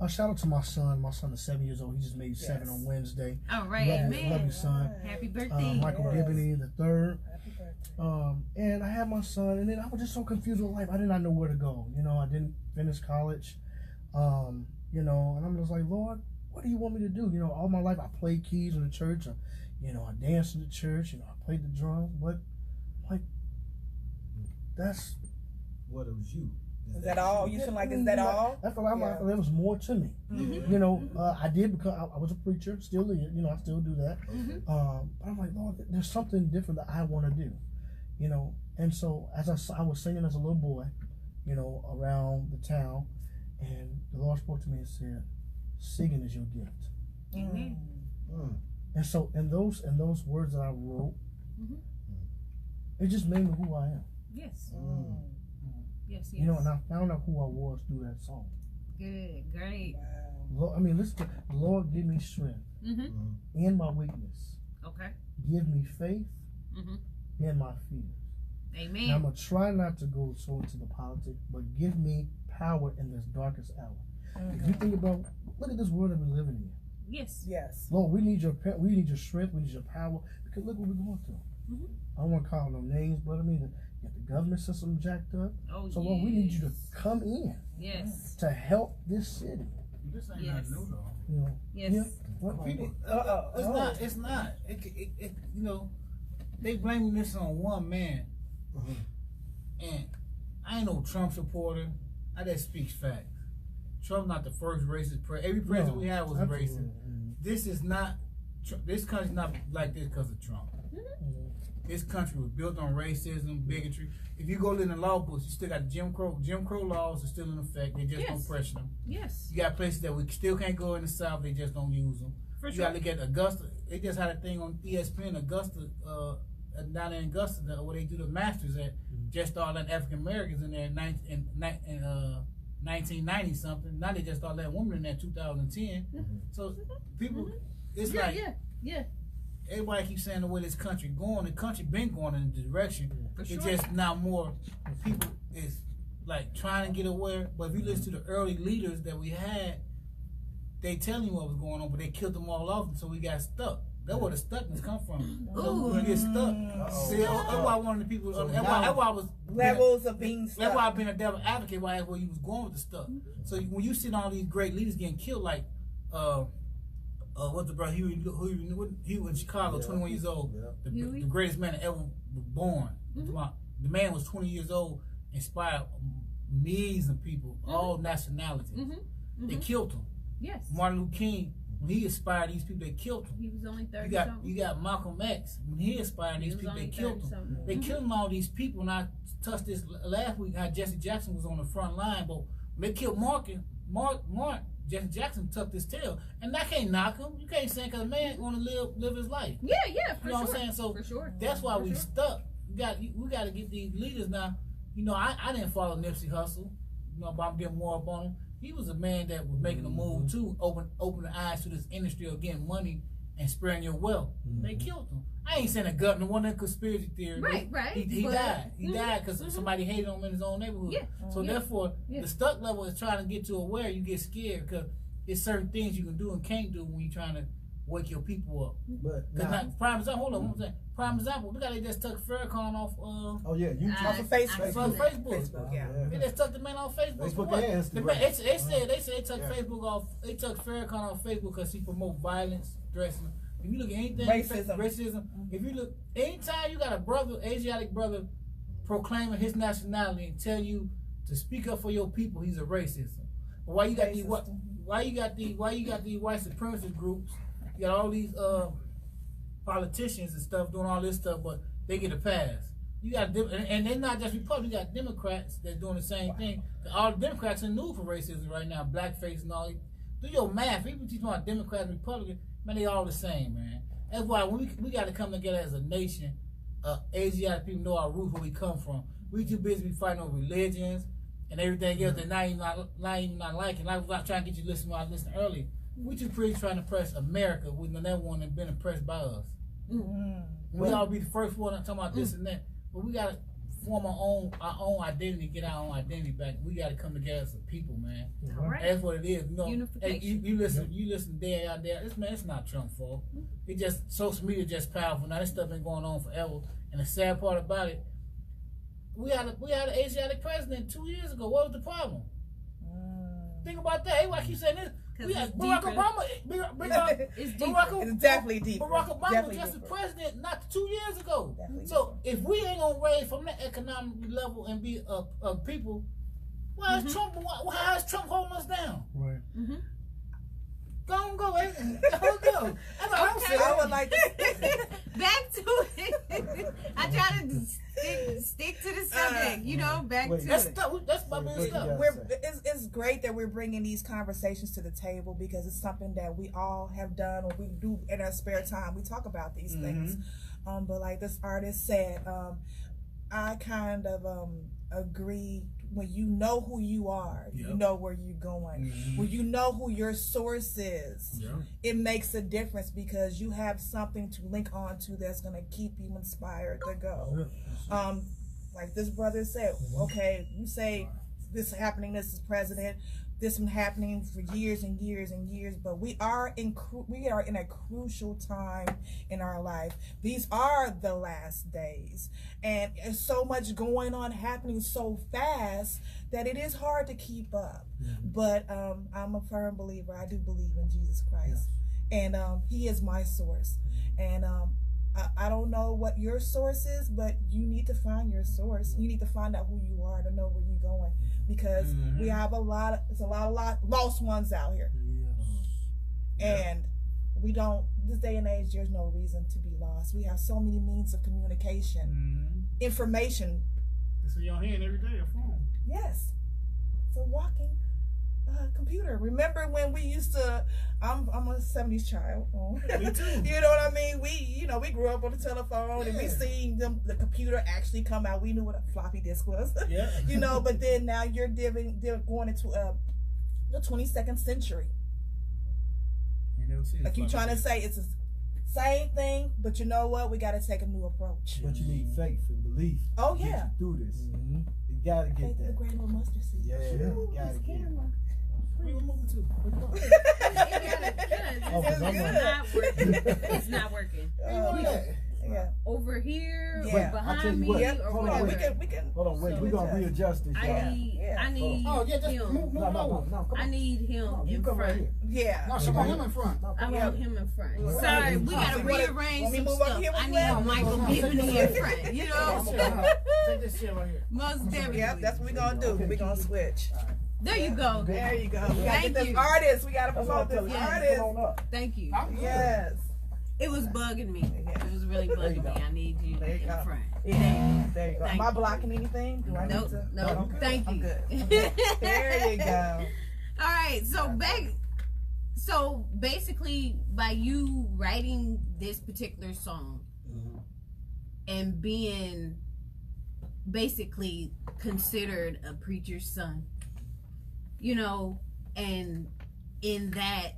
shout out to my son. My son is 7 years old. He just made 7 on Wednesday. All right, Love man. you, son. Happy birthday. Michael Gibney the third. Happy birthday. And I had my son, and then I was just so confused with life. I did not know where to go. I didn't finish college. And I'm just like, Lord, what do you want me to do? All my life I played keys in the church. I danced in the church. I played the drums. But like, that's What it was you. Is that all? You feel like is that all? I feel like there was more to me. I did because I was a preacher. Still is. I still do that. But I'm like, Lord, there's something different that I want to do. And so as I was singing as a little boy, around the town, and the Lord spoke to me and said, "Singing is your gift." Amen. And so in those words that I wrote, it just made me who I am. Yes. Yes. You know, and I found out who I was through that song. Good, great. Wow. Lord, I mean, listen, Lord, give me strength in my weakness. Okay. Give me faith in my fears. Amen. Now, I'm going to try not to go so into the politics, but give me power in this darkest hour. If you think about, look at this world that we're living in. Yes. Yes. Lord, we need your strength, we need your power, because look what we're going through. I don't want to call no names, but I mean, get the government system jacked up. Oh, so, Lord, we need you to come in to help this city. This ain't nothing new though. You know, Yes. Yeah. What People, it's not. It, you know, they blaming this on one man. And I ain't no Trump supporter. I just speaks facts. Trump's not the first racist president. Every president we had was racist. This is not. This country's not like this because of Trump. This country was built on racism, bigotry. If you go in the law books, you still got the Jim Crow laws are still in effect. They just don't pressure them. Yes. You got places that we still can't go in the South. They just don't use them. You got to look at Augusta. They just had a thing on ESPN, Augusta, down in Augusta, where they do the Masters at. Just all that African Americans in there in 1990 something. Now they just all that women in there in 2010. So people, it's everybody keeps saying the way this country going. The country been going in the direction. It's just now more people is like trying to get aware. But if you listen to the early leaders that we had, they telling you what was going on, but they killed them all off, so we got stuck. That's where the stuckness come from. So we get stuck. See, that's why one of the people. That's why I was levels of being stuck. That's why I've been a devil advocate. Why that's where you was going with the stuff. So when you see all these great leaders getting killed, like what's the brother? He was in Chicago, 21 years old. The greatest man that ever was born. The man was 20 years old, inspired millions of people, all nationalities. They killed him. Yes. Martin Luther King, when he inspired these people, they killed him. He was only 30 You got Malcolm X, when he inspired these people, they killed him. They killed all these people, and I touched this last week, how Jesse Jackson was on the front line, but when they killed Mark, Jesse Jackson tucked his tail, and I can't knock him. You can't say because a man want to live his life. Yeah, you know what I'm saying? So that's why we stuck. We got to get these leaders now. You know, I didn't follow Nipsey Hussle. You know, but I'm getting more up on him. He was a man that was making a move too, open the eyes to this industry of getting money and spreading your wealth. They killed him. I ain't saying a governor, one of the conspiracy theories. Right. He died. He died because somebody hated him in his own neighborhood. Yeah. So therefore, the stuck level is trying to get to where you get scared because there's certain things you can do and can't do when you're trying to wake your people up. But prime example, hold on, one more thing. Prime example, look how they just took Farrakhan off. YouTube. Off of Facebook. They just took the man off Facebook. They said they took Facebook off. They took Farrakhan off Facebook because he promote violence, dressing. If you look at anything, racism. If you look, anytime you got a brother, Asiatic brother, proclaiming his nationality and tell you to speak up for your people, he's a racist. But why you got these white supremacist groups? You got all these politicians and stuff doing all this stuff, but they get a pass. You got and they're not just Republicans. You got Democrats that's doing the same thing. All the Democrats are new for racism right now, blackface and all. Do your math. People teach about Democrats and Republicans, man, they all the same, man. That's why we got to come together as a nation. Asiatic people know our roots, where we come from. We too busy fighting over religions and everything else that not even liking. Like I was trying to get you to listen when I listened earlier. We too pretty trying to press America when the never one has been impressed by us. We all be the first one talking about this and that, but we gotta form our own identity, get our own identity back. We gotta come together as a people, man. Right. That's what it is. You know, unification. Hey, you listen day out there. It's not Trump's fault. It just social media just powerful. Now this stuff been going on forever. And the sad part about it, we had an Asiatic president 2 years ago. What was the problem? Think about that. Everybody keep saying this. Barack Obama, it's definitely deep. Barack Obama was just a president not 2 years ago. So if we ain't gonna raise from that economic level and be a people, why is Trump? How is Trump holding us down? Right. Go. Go. I would like to back to it. I try to stick to the subject, back to it. That's my big stuff. It's great that we're bringing these conversations to the table because it's something that we all have done or we do in our spare time. We talk about these things. But like this artist said, I kind of agree when you know who you are, you know where you're going. When you know who your source is, it makes a difference because you have something to link on to that's going to keep you inspired to go. Like this brother said, okay, you say this is happening, this is president, this been happening for years and years and years, but we are in a crucial time in our life. These are the last days, and there's so much going on, happening so fast that it is hard to keep up. But I'm a firm believer. I do believe in Jesus Christ, and He is my source. And I don't know what your source is, but you need to find your source. You need to find out who you are to know where you're going, because we have a lot of lost ones out here. And we don't, this day and age, there's no reason to be lost. We have so many means of communication, information. It's in your hand every day, a phone. Yes. It's a walking computer. Remember when we used to, I'm a 70s child. Me too. You know what I mean? We grew up on the telephone and we seen the computer actually come out. We knew what a floppy disk was. You know, but then now they're going into the 22nd century. Like you trying to say it's the same thing, but you know what? We got to take a new approach. But you need faith and belief. Oh to yeah. get you through this. You gotta get faith that. The grain of mustard seed. Yeah, you gotta get it. Where you moving to? It's not working. Yeah. Over here, Yeah. behind me, or Hold on, whatever. we can. Hold on, wait. We're gonna readjust this. I need just him. move over. No, I need him in come right front. here. Yeah. No, she want him in front. I want him in front. Sorry, we gotta rearrange some stuff. I need Michael Gibney in front. You know? Take this shit right here. Most definitely. Yep, that's what we're gonna do. We're gonna switch. There you go. There you go. We gotta Thank get this you. artist. We gotta promote this artist. Thank you. Yes. It was bugging me. It was really bugging me. I need you There you in go. front. There you go. Am I blocking anything? Do I need Nope. to? Nope. Thank you. I'm good. Okay. There you go. All right. So basically, by you writing this particular song and being basically considered a preacher's son, you know, and in that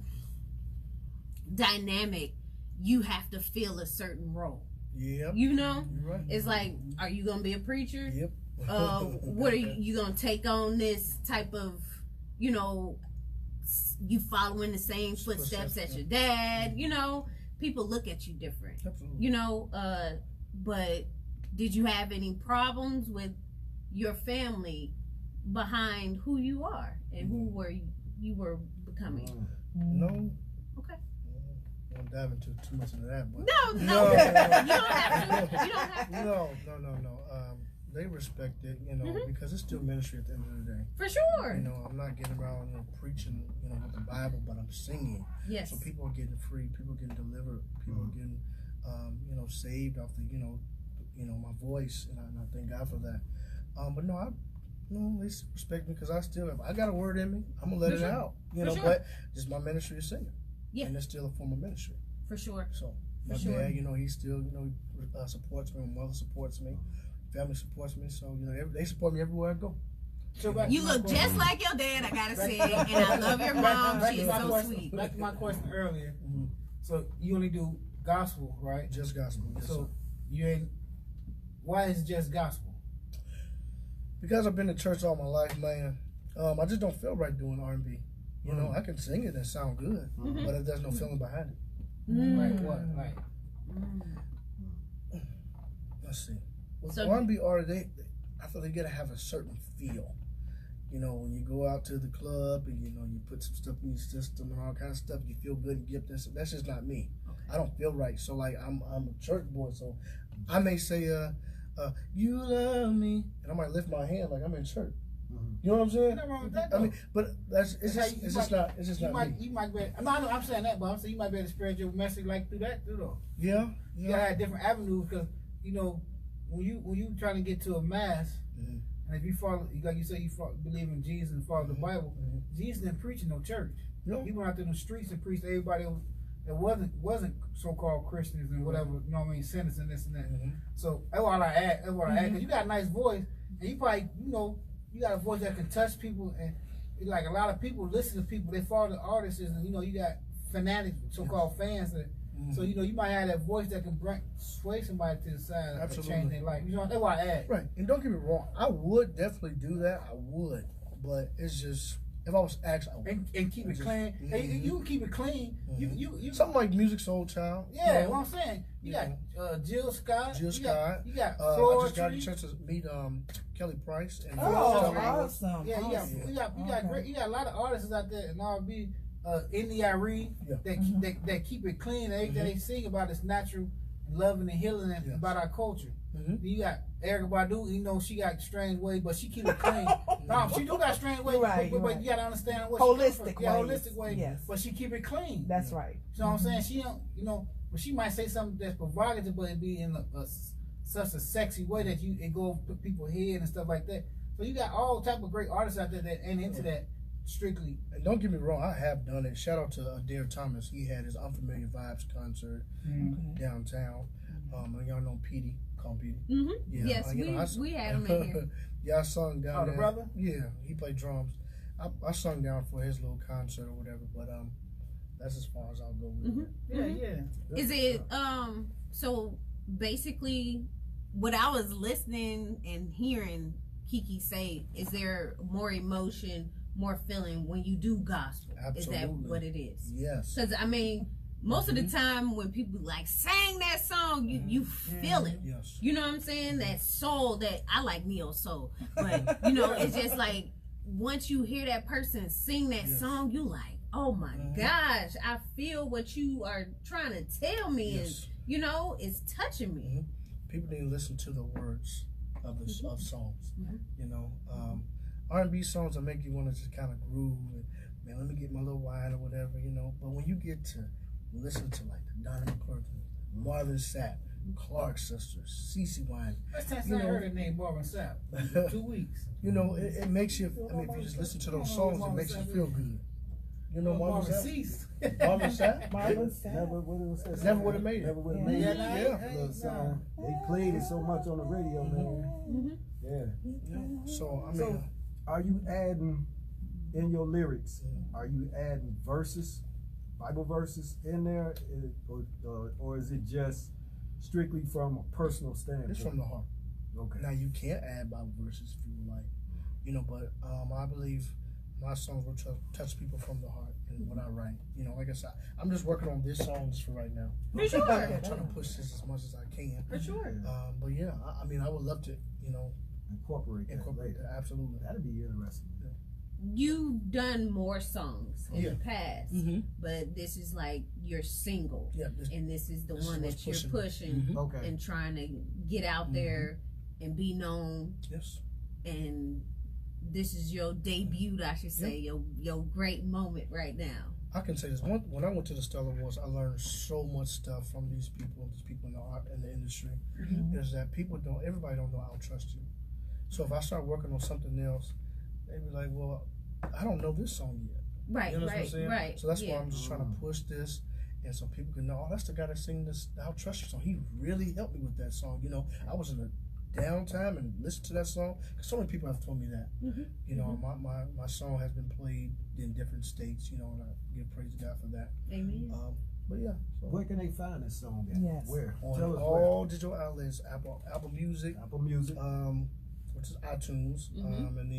dynamic, you have to fill a certain role. Yep. You know, Right. it's like, are you gonna be a preacher? Yep. What are you gonna take on this type of, you know, you following the same footsteps as your dad? You know, people look at you different. Absolutely. You know, but did you have any problems with your family behind who you are and who you were becoming? No. Okay. I won't dive into too much into that, but No. You don't have to. You don't have to. No. They respect it, you know, because it's still ministry at the end of the day. For sure. You know, I'm not getting around, you know, preaching, you know, with the Bible, but I'm singing. Yes. So people are getting free, people are getting delivered, people are getting, you know, saved off the, you know, my voice, and I thank God for that. But no, they respect me because I got a word in me. I'm gonna let it out, you know. But just my ministry is singing, and it's still a form of ministry. For sure. So my dad, you know, he still, you know, supports me. My mother supports me. Family supports me. So you know, they support me everywhere I go. So you look just like your dad, I gotta say, and I love your mom. She is so sweet. Back to my question earlier. So you only do gospel, right? Just gospel. Yes, so sir. you ain't. Why is it just gospel? Because I've been to church all my life, man. I just don't feel right doing R&B. You know, I can sing it and sound good, but there's no feeling behind it. Like what? Like. Let's see. With So- R&B artists, I feel they gotta have a certain feel. You know, when you go out to the club and you know you put some stuff in your system and all kind of stuff, you feel good and get this. That's just not me. I don't feel right. So like I'm a church boy, so I may say you love me, and I might lift my hand like I'm in church. You know what I'm saying? Nothing wrong with that, I mean, but it's just not me. You might be. I'm saying that, but I'm saying you might be able to spread your message like through that too, though. Yeah. You gotta have different avenues because you know when you trying to get to a mass, and if you follow, like you say, believe in Jesus and follow the Bible. Jesus didn't preach in no church. No. He went out to the streets and preached to everybody that wasn't so-called Christians and whatever. You know what I mean? Sinners and this and that. So that's what I add. That's what I add. Because you got a nice voice, and you probably you got a voice that can touch people, and like a lot of people listen to people. They follow the artists, and you know, you got fanatics, so-called fans. That, so you know, you might have that voice that can sway somebody to the side and change their life. You know, that's why I asked. Right, and don't get me wrong, I would definitely do that. I would, but it's just. If I was asked, I would. And keep it clean. Hey, you can keep it clean. You something like Music Soul Child. Yeah, what I'm saying. You got Jill Scott. Jill Scott. You got I just got a chance to meet Kelly Price. And awesome. Yeah, you got great. You got a lot of artists out there, and R&B. Indy Irene that keep it clean. That they sing about this natural loving and healing and about our culture. You got Erykah Badu, you know, she got strange ways, but she keep it clean. No, she do got strange ways, but you gotta understand what holistic ways. Holistic way. Yes. But she keep it clean. That's right. You know what I'm saying? She don't, you know, but she might say something that's provocative, but it be in such a sexy way that it go over people's head and stuff like that. So you got all type of great artists out there that ain't into that strictly. And don't get me wrong, I have done it. Shout out to Adair Thomas. He had his Unfamiliar Vibes concert downtown. Y'all know Petey. Call Petey. Yeah, yes, we had him in here. Yeah, I sung down there. The brother? Yeah, he played drums. I sung down for his little concert or whatever, but that's as far as I'll go with it. Yeah. Is it so basically what I was listening and hearing Kiki say, is there more emotion, more feeling when you do gospel? Absolutely. Is that what it is? Yes. Because I mean, most of the time when people like sing that song, you feel it. Yes. You know what I'm saying? That soul, that I like neo soul, but you know, it's just like once you hear that person sing that song, you like, oh my gosh, I feel what you are trying to tell me, and you know, it's touching me. People need to listen to the words of songs. You know, R&B songs that make you want to just kind of groove and, man, let me get my little wine or whatever, you know. But when you get to listen to like the Donnie McClurkin, Marvin Sapp, Clark Sisters, CeCe Winans. First time I heard the name Marvin Sapp. 2 weeks. You know, it makes you. I mean, if you just listen to those songs, it makes you feel good. You know, Marvin Sapp. Marvin Sapp. Marvin Sapp. Never would have made it. Never would have made it. Little song. They played it so much on the radio, man. Yeah. So I mean, are you adding in your lyrics? Are you adding verses? Bible verses in there, or is it just strictly from a personal standpoint? It's from the heart. Okay. Now you can't add Bible verses if you would like, you know, but I believe my songs will touch people from the heart and what I write. You know, like I said, I'm just working on this song just for right now. For sure. I'm trying to push this as much as I can. For sure. But yeah, I mean, I would love to, you know, incorporate that. Absolutely. That'd be interesting. You've done more songs in the past, but this is like your single, and this is the one that you're pushing and trying to get out there and be known. Yes. And this is your debut, I should say, your great moment right now. I can say this. When I went to the Stellar Awards, I learned so much stuff from these people in the art and the industry. Is that everybody don't know I'll trust you. So if I start working on something else, they be like, well, I don't know this song yet. Right, you know what I'm saying? Right. So that's why I'm just trying to push this, and so people can know, oh, that's the guy that's singing this I'll Trust You song. He really helped me with that song. You know, I was in a downtime and listened to that song, because so many people have told me that. You know, my song has been played in different states, you know, and I give praise to God for that. Amen. But yeah. So where can they find this song at? Yes. Where? On all digital outlets, Apple Music. Which is iTunes, and then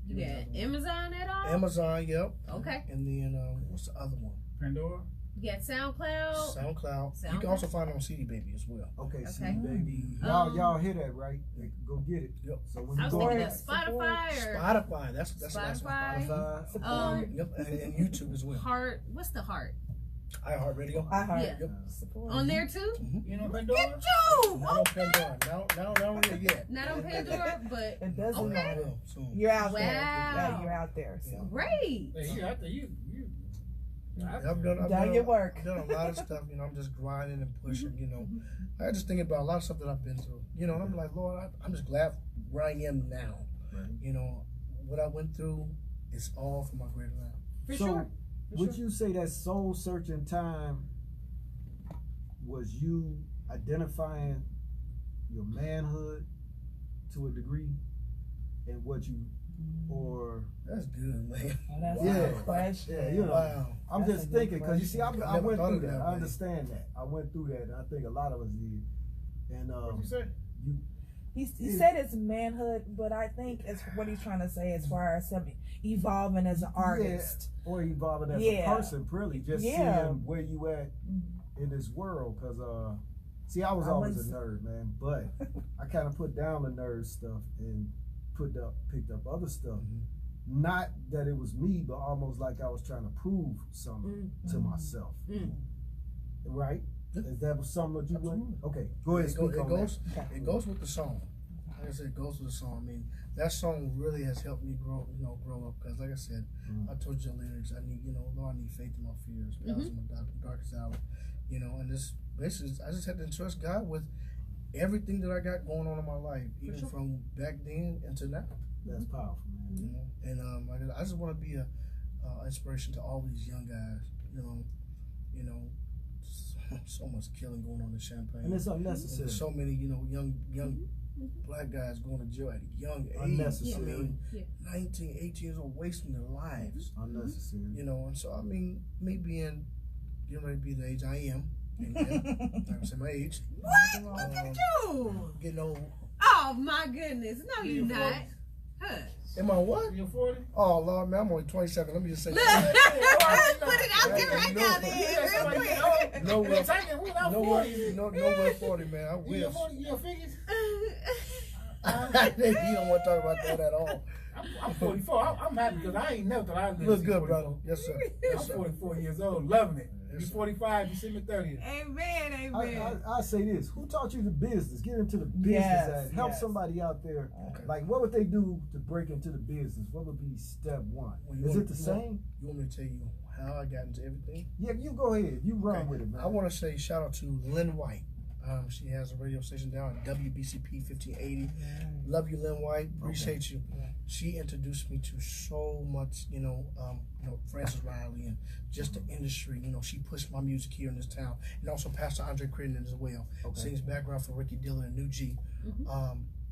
you got Amazon at all? Amazon, yep. Okay. And then what's the other one? Pandora. You got SoundCloud. You can also find it on CD Baby as well. Okay. CD Baby. Y'all hear that, right? Go get it. Yep. So when I was you thinking of Spotify or Spotify. That's Spotify. Yep, and YouTube as well. Heart. What's the Heart? iHeartRadio. iHeart. Yep. On there too? You know Pandora? Get you! Not on Pandora. Not on there yet. Not on Pandora, but it doesn't matter. So. You're out there. Wow. Yeah, you're out there. So. Great. Hey, you out there, you. I've done your work. I've done a lot of stuff, you know. I'm just grinding and pushing, you know. I just thinking about a lot of stuff that I've been through, you know. And I'm like, Lord, I'm just glad where I am now. Right. You know, what I went through is all for my greater now. For sure. Would you say that soul searching time was you identifying your manhood to a degree? and what you, or that's good, man. That's a question. Yeah, you know, wow. I'm just thinking because you see, I went through that. Way. I understand that. I went through that, and I think a lot of us did. And what you say? He said it's manhood, but I think it's what he's trying to say as far as him evolving as an artist. Yeah, or evolving as a person, really. Just seeing where you at in this world. Because, see, I was always a nerd, man. But I kind of put down the nerd stuff and picked up other stuff. Not that it was me, but almost like I was trying to prove something to myself. Right? Is that something that you would? Okay, go ahead. It goes with the song. Like I said, it goes with the song. I mean, that song really has helped me grow up. Because, like I said, I told you the lyrics. I need, Lord, I need faith in my fears. That was my darkest hour. And this basically, I just had to trust God with everything that I got going on in my life, even from back then until now. That's powerful, man. And I just want to be a inspiration to all these young guys. So much killing going on in Champaign, and it's unnecessary. And there's so many, young black guys going to jail at a young age. Unnecessary. I mean, 19, 18 years old, wasting their lives. Unnecessary. And so I mean, me getting ready to be the age I am. I say my age. What? Look at you. Getting old. Oh my goodness. No, you're not. Huh. Am I what? You're 40? Oh, Lord, man, I'm only 27. Let me just say that. Put it out there right now, then. Nowhere 40, man. I wish. Your figures? You don't want to talk about that at all. I'm 44. I'm happy because I ain't never thought I'd live. Look good, brother. Yes, sir. I'm 44 years old, loving it. You're 45, December 30th. Amen. I say this. Who taught you the business? Get into the business. Help somebody out there. Okay. Like, what would they do to break into the business? What would be step one? Is it the same? You want me to tell you how I got into everything? Yeah, you go ahead. You run with it, man. I want to say shout out to Lynn White. She has a radio station down at WBCP 1580. Love you, Lynn White. Appreciate you. She introduced me to so much, Francis Riley and just the industry. She pushed my music here in this town, and also Pastor Andre Crittenden as well. Sings background for Ricky Dillon and New G.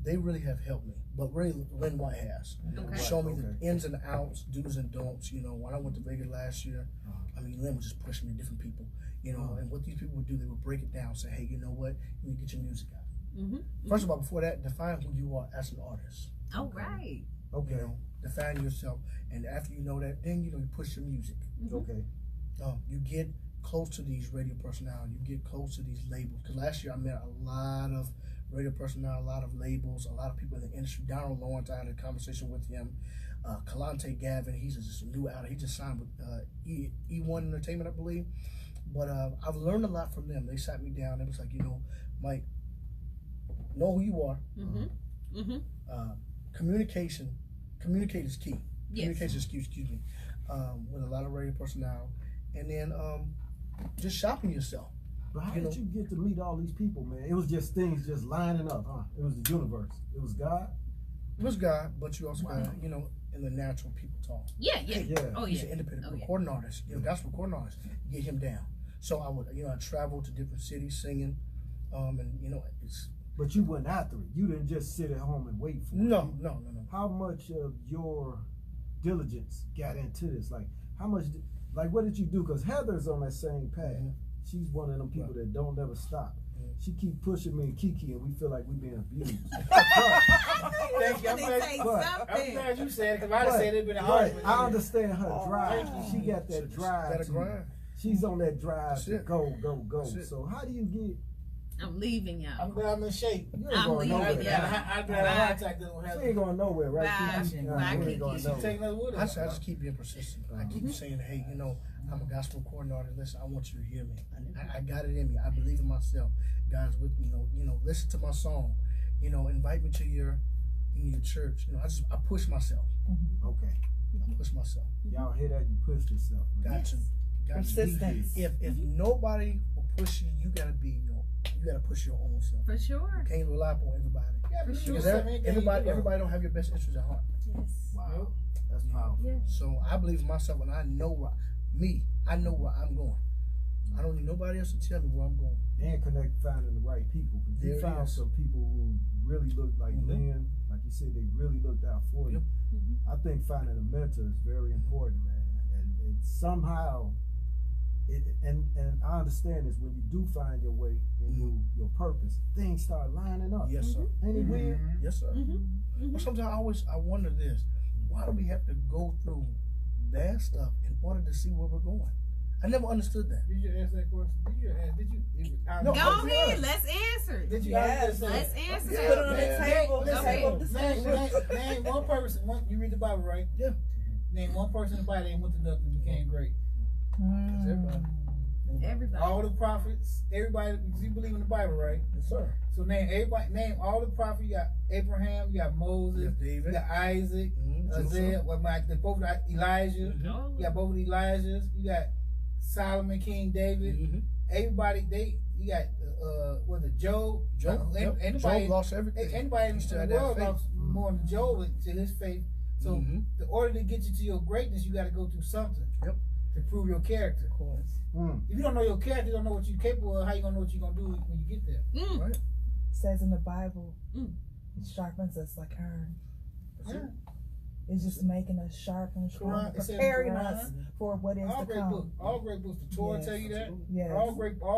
They really have helped me, but really Lynn White has shown me the ins and outs, do's and don'ts. When I went to Vegas last year, I mean, Lynn was just pushing me to different people. And what these people would do, they would break it down, say, hey, you know what, you need to get your music out. First of all, before that, define who you are as an artist. Oh, right. Okay. Define yourself, and after you know that, then you push your music. Okay. You get close to these radio personnel. You get close to these labels. Because last year I met a lot of radio personnel, a lot of labels, a lot of people in the industry. Donald Lawrence, I had a conversation with him. Kalante Gavin, he's just a new out. He just signed with E1 Entertainment, I believe. But I've learned a lot from them. They sat me down. It was like, Mike, know who you are. Communicate is key. Communication is key, excuse me, with a lot of radio personnel. And then just shopping yourself. But how did you get to meet all these people, man? It was just things just lining up, huh? It was the universe. It was God? It was God, but you also got, in the natural people talk. He's an independent recording artist, gospel recording artist. Get him down. So I would, I traveled to different cities singing, and it's. But you went after it. You didn't just sit at home and wait for it. No. How much of your diligence got into this? Like, how much? What did you do? Because Heather's on that same path. She's one of them people that don't ever stop. She keep pushing me and Kiki, and we feel like we're being abused. Thank you. I'm glad you said it, because I'd have said it'd been a hard. I understand her drive. She got that drive. She's on that drive to go. So how do you get? I'm leaving y'all. I'm glad I'm in shape. I'm leaving y'all. I'd rather a heart attack than have. She ain't going nowhere, right? I just keep being persistent. I keep saying, hey, I'm a gospel recording artist. Listen, I want you to hear me. I got it in me. I believe in myself. God's with me. Listen to my song. Invite me to your church. I push myself. Okay. I push myself. Y'all hear that? You push yourself. Got to. Persistence. If nobody will push you, you gotta push your own self. For sure. You can't rely upon everybody. Yeah, for sure. Because everybody don't have your best interests at heart. Yes. Wow. That's powerful. Yeah. So I believe in myself, and I know where I'm going. I don't need nobody else to tell me where I'm going. And finding the right people. Because you found some people who really looked like Lynn, like you said, they really looked out for you. I think finding a mentor is very important, man. And somehow, and I understand this, when you do find your way and your purpose, things start lining up. Yes, sir. Ain't it weird? Yes, sir. But sometimes I wonder this: why do we have to go through bad stuff in order to see where we're going? I never understood that. Did you ask that question? No, go ahead. Let's answer. Did you let's answer Put it on the table. Name one person. You read the Bible, right? Yeah. Name one person in the Bible that went to nothing and became great. Everybody. All the prophets. Everybody. You believe in the Bible, right? Yes, sir. So name everybody. Name all the prophets. You got Abraham. You got Moses. David. You got Isaac. Isaiah. Both Elijah. You got both of the Elijahs. You got Solomon, King David. Everybody. You got was it Job? Anybody, Job lost everything. Anybody in the world lost more than Job to his faith. So in order to get you to your greatness, you got to go through something to prove your character. Of course. If you don't know your character, you don't know what you're capable of, how you gonna know what you're gonna do when you get there? Right. It says in the Bible, it sharpens us like iron. It's just making us sharp and strong, preparing us for what is to come. All great books. The Torah tell you that. Yes. All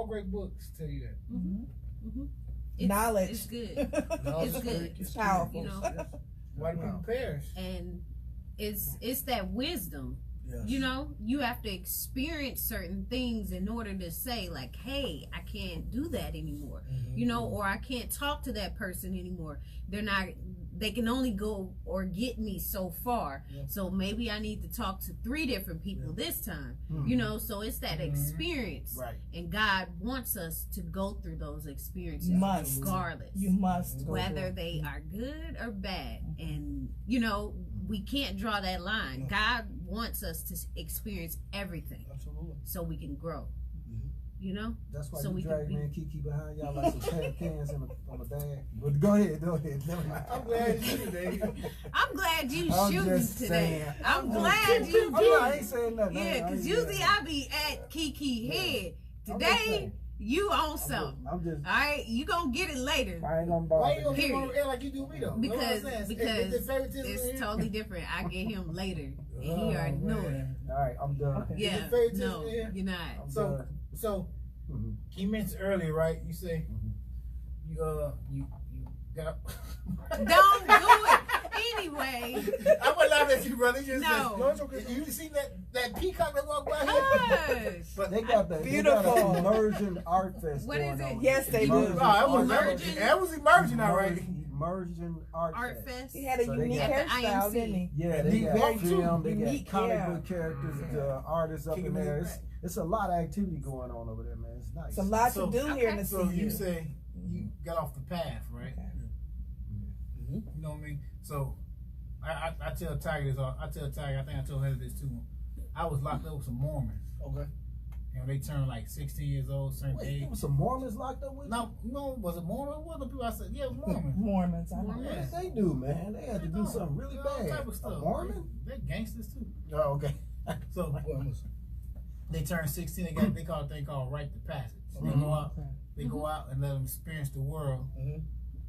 great books tell you that. Knowledge. It's good. It's good. It's powerful. You know? Why do people perish? And it's that wisdom. Yes. You know, you have to experience certain things in order to say, like, hey, I can't do that anymore. You know, or I can't talk to that person anymore. They can only go or get me so far. So maybe I need to talk to 3 different people this time. You know, so it's that experience. Right. And God wants us to go through those experiences regardless. You must. Whether they are good or bad. And, you know, we can't draw that line. God wants us to experience everything. Absolutely. So we can grow. You know? That's why so you we drag can me and Kiki behind y'all like some cans on a bag. But go ahead. Never mind. I'm glad you today. I'm glad you I'm shooting just today. saying. I'm glad you I ain't saying nothing. Yeah, because usually I be at Kiki head. Today, you on something. I'm just. All right, you gonna get it later. I ain't gonna bother. Why you gonna get on the air like you do me though? Because it's it's totally different. I get him later, and he already know it. All right, I'm done. Yeah, no, you're not. So you mentioned earlier, right? You say you got. Don't do it anyway. I'm gonna laugh at you, brother. No. You seen that peacock that walked by here? Yes. But they got that beautiful immersion art fest. What is it? Yes, they do. It was immersion already. Immersion art fest. He had a unique hairstyle, didn't he? Yeah, they got film, they got comic book characters, artists up in there. It's a lot of activity going on over there, man. It's nice. It's a lot to do here in the city. So you say you got off the path, right? You know what I mean? So I tell Tiger this. I think I told her this too. I was locked up with some Mormons. Okay. And they turned like 16 years old, certain age. There was some Mormons locked up with you? No, was it Mormon? What the people I said? Yeah, it was Mormon. Mormons. I know. What did they do, man? They had to do something really bad. Type of stuff. A Mormon? They're gangsters too. Oh, okay. So they turned 16. They call it thing called rite of passage. So they go out and let them experience the world.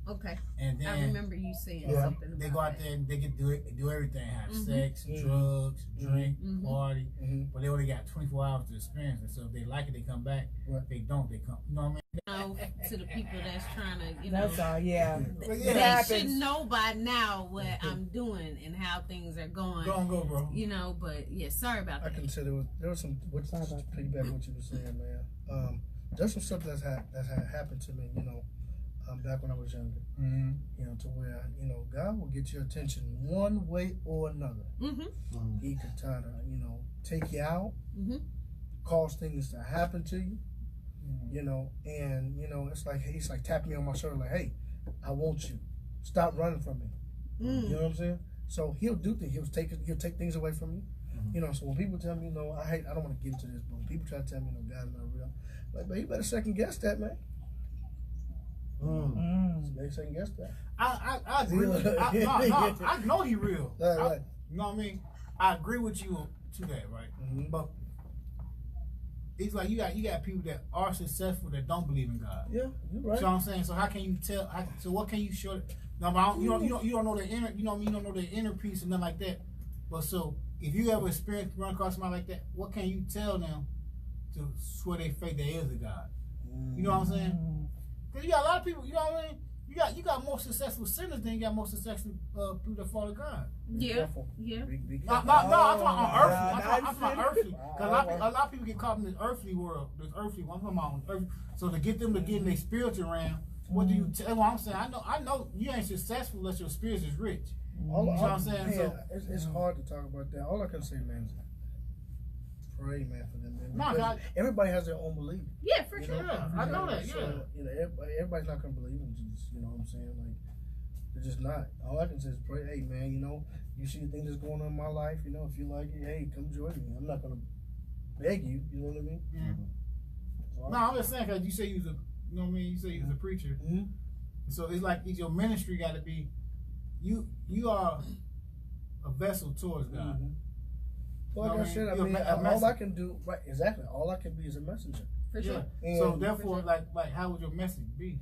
Okay. And then I remember you saying something about they go out there and they can do everything, have sex, drugs, drink, party, but they only got 24 hours to experience it. So if they like it, they come back. If they don't, they come. You know what I mean? To the people that's trying to, you know. That's all, yeah. They should know by now what I'm doing and how things are going. Go, bro. You know, but yeah, sorry about that. I consider there was some. Piggyback what you were saying, man. There's some stuff that's had happened to me, you know. Back when I was younger, you know, to where, you know, God will get your attention one way or another. He could try to, you know, take you out, cause things to happen to you, you know, and, you know, it's like, he's like tapping me on my shoulder, like, hey, I want you. Stop running from me. You know what I'm saying? So he'll do things. He'll take things away from you. You know, so when people tell me, you know, I don't want to get into this, but when people try to tell me, you know, God's not real, like, but you better second guess that, man. They second guess that. I agree with you. I know he real. Right. You know what I mean? I agree with you to that, right? But it's like you got people that are successful that don't believe in God. Yeah, you're right. So I'm saying, so how can you tell? So what can you show? No, but you don't know the inner. You know what I mean? You don't know the inner piece and nothing like that. But so if you ever run across somebody like that, what can you tell them to swear their faith there is a God? You know what I'm saying? Because you got a lot of people. You know what I mean? You got more successful sinners than you got more successful people that follow God. Yeah, yeah. No, I'm talking on earthly. I'm talking about earthly. Because a lot of people get caught in this earthly world. This earthly one. I'm talking about earthly. So to get them to get in their spiritual realm, what do you tell? What I'm saying, I know you ain't successful unless your spirit is rich. You know what I'm saying? Man, so it's hard to talk about that. All I can say, man, is pray, man, for them. Man, everybody has their own belief. Yeah, for sure. Yeah, I know that. Yeah. So, you know, everybody's not gonna believe in Jesus. You know what I'm saying? Like, they're just not. All I can say is pray. Hey, man, you know, you see the thing that's going on in my life. You know, if you like it, hey, come join me. I'm not gonna beg you. You know what I mean? Mm-hmm. So no, I'm just saying because you say you was a, you know what I mean? You say you was a preacher. Mm-hmm. So it's like your ministry got to be, you are a vessel towards God. Mm-hmm. Well, like I said, I mean, all I can do, right? Exactly. All I can be is a messenger. For sure. Yeah. So therefore, like, how would your message be?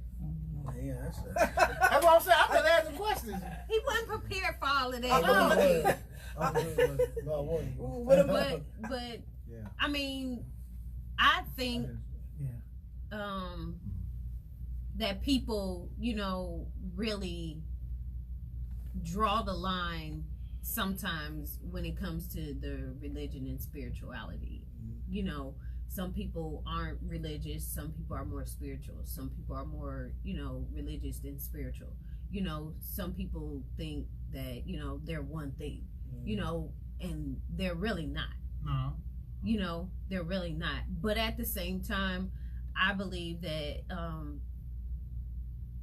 Yeah, that's what I'm saying. I'm just asking questions. He wasn't prepared for all of that. But yeah. I mean, I think that people, you know, really draw the line sometimes when it comes to the religion and spirituality. You know, some people aren't religious, some people are more spiritual, some people are more, you know, religious than spiritual. You know, some people think that, you know, they're one thing, you know, and they're really not. No. You know, they're really not. But at the same time, I believe that,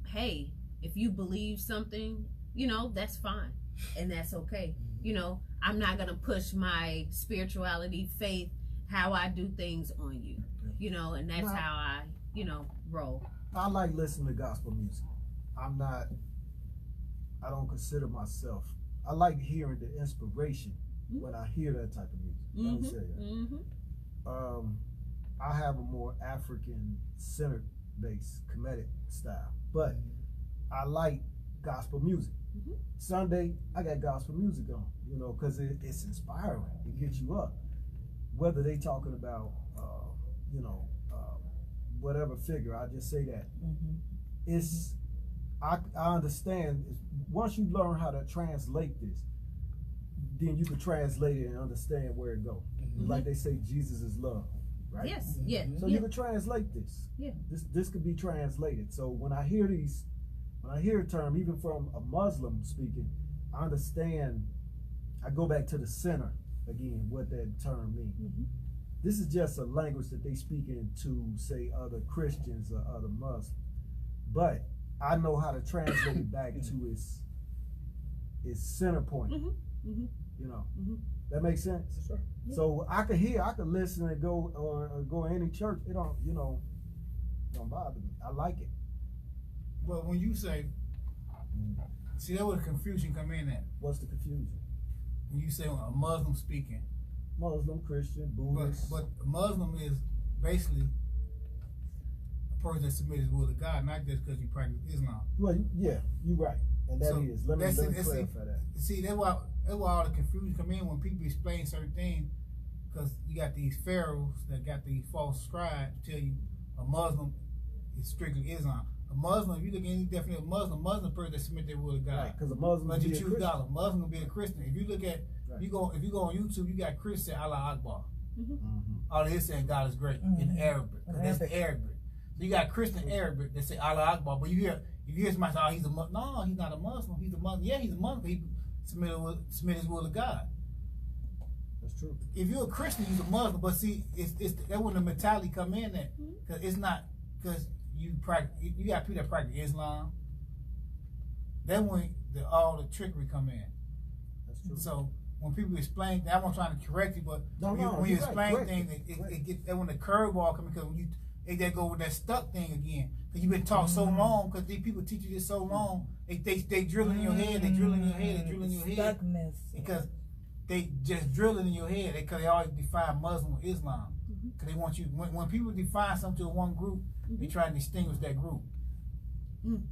hey, if you believe something, you know, that's fine. And that's okay. You know, I'm not going to push my spirituality, faith, how I do things on you. You know, and that's how I, you know, roll. I like listening to gospel music. I don't consider myself. I like hearing the inspiration when I hear that type of music. Let me say that. I have a more African-centered based comedic style, but I like gospel music. Sunday, I got gospel music on, you know, because it's inspiring. It gets you up. Whether they talking about, you know, whatever figure, I just say that. It's, I understand, once you learn how to translate this, then you can translate it and understand where it goes. Like they say, Jesus is love, right? Yes, yeah. So you can translate this. Yeah. This could be translated. So when I hear a term, even from a Muslim speaking, I understand, I go back to the center again, what that term means. This is just a language that they speak into, say, other Christians or other Muslims. But I know how to translate it back to its center point. You know, that makes sense. Sure. So I could listen and go or go to any church. It don't, you know, don't bother me. I like it. Well, when you say, see, that's where the confusion come in at. What's the confusion? When you say a Muslim speaking. Muslim, Christian, Buddhist. But a Muslim is basically a person that submits his will to God, not just because you practice Islam. Well, yeah, you're right. And that is. Let me clarify that. See, that's why all the confusion come in when people explain certain things, because you got these pharaohs that got these false scribes tell you a Muslim is strictly Islam. A Muslim, if you look at any definition of Muslim person that submit their will to God. Right, because a Muslim but you choose God. Muslim will be a Christian. If you look at, if you go on YouTube, you got Christians say Allah Akbar. All they saying God is great in Arabic. That's the Arabic. So you got Christian Arabic that say Allah Akbar, but if you hear somebody say, oh, he's a Muslim. No, he's not a Muslim. He's a Muslim. Yeah, he's a Muslim. He submit his will to God. That's true. If you're a Christian, he's a Muslim. But see, it's that when the mentality come in there, because it's not, because you got people that practice Islam. Then when all the trickery come in. That's true. So when people explain, I'm not trying to correct you, but when you explain things, it gets that when the curveball comes, because when they go with that stuck thing again, because you've been taught so long, because these people teach you this so long, they drill in your head, they drill in your head, they drill in your head, because they just drill it in your head, because they always define Muslim or Islam. Because they want you, when people define something to one group, they try to distinguish that group.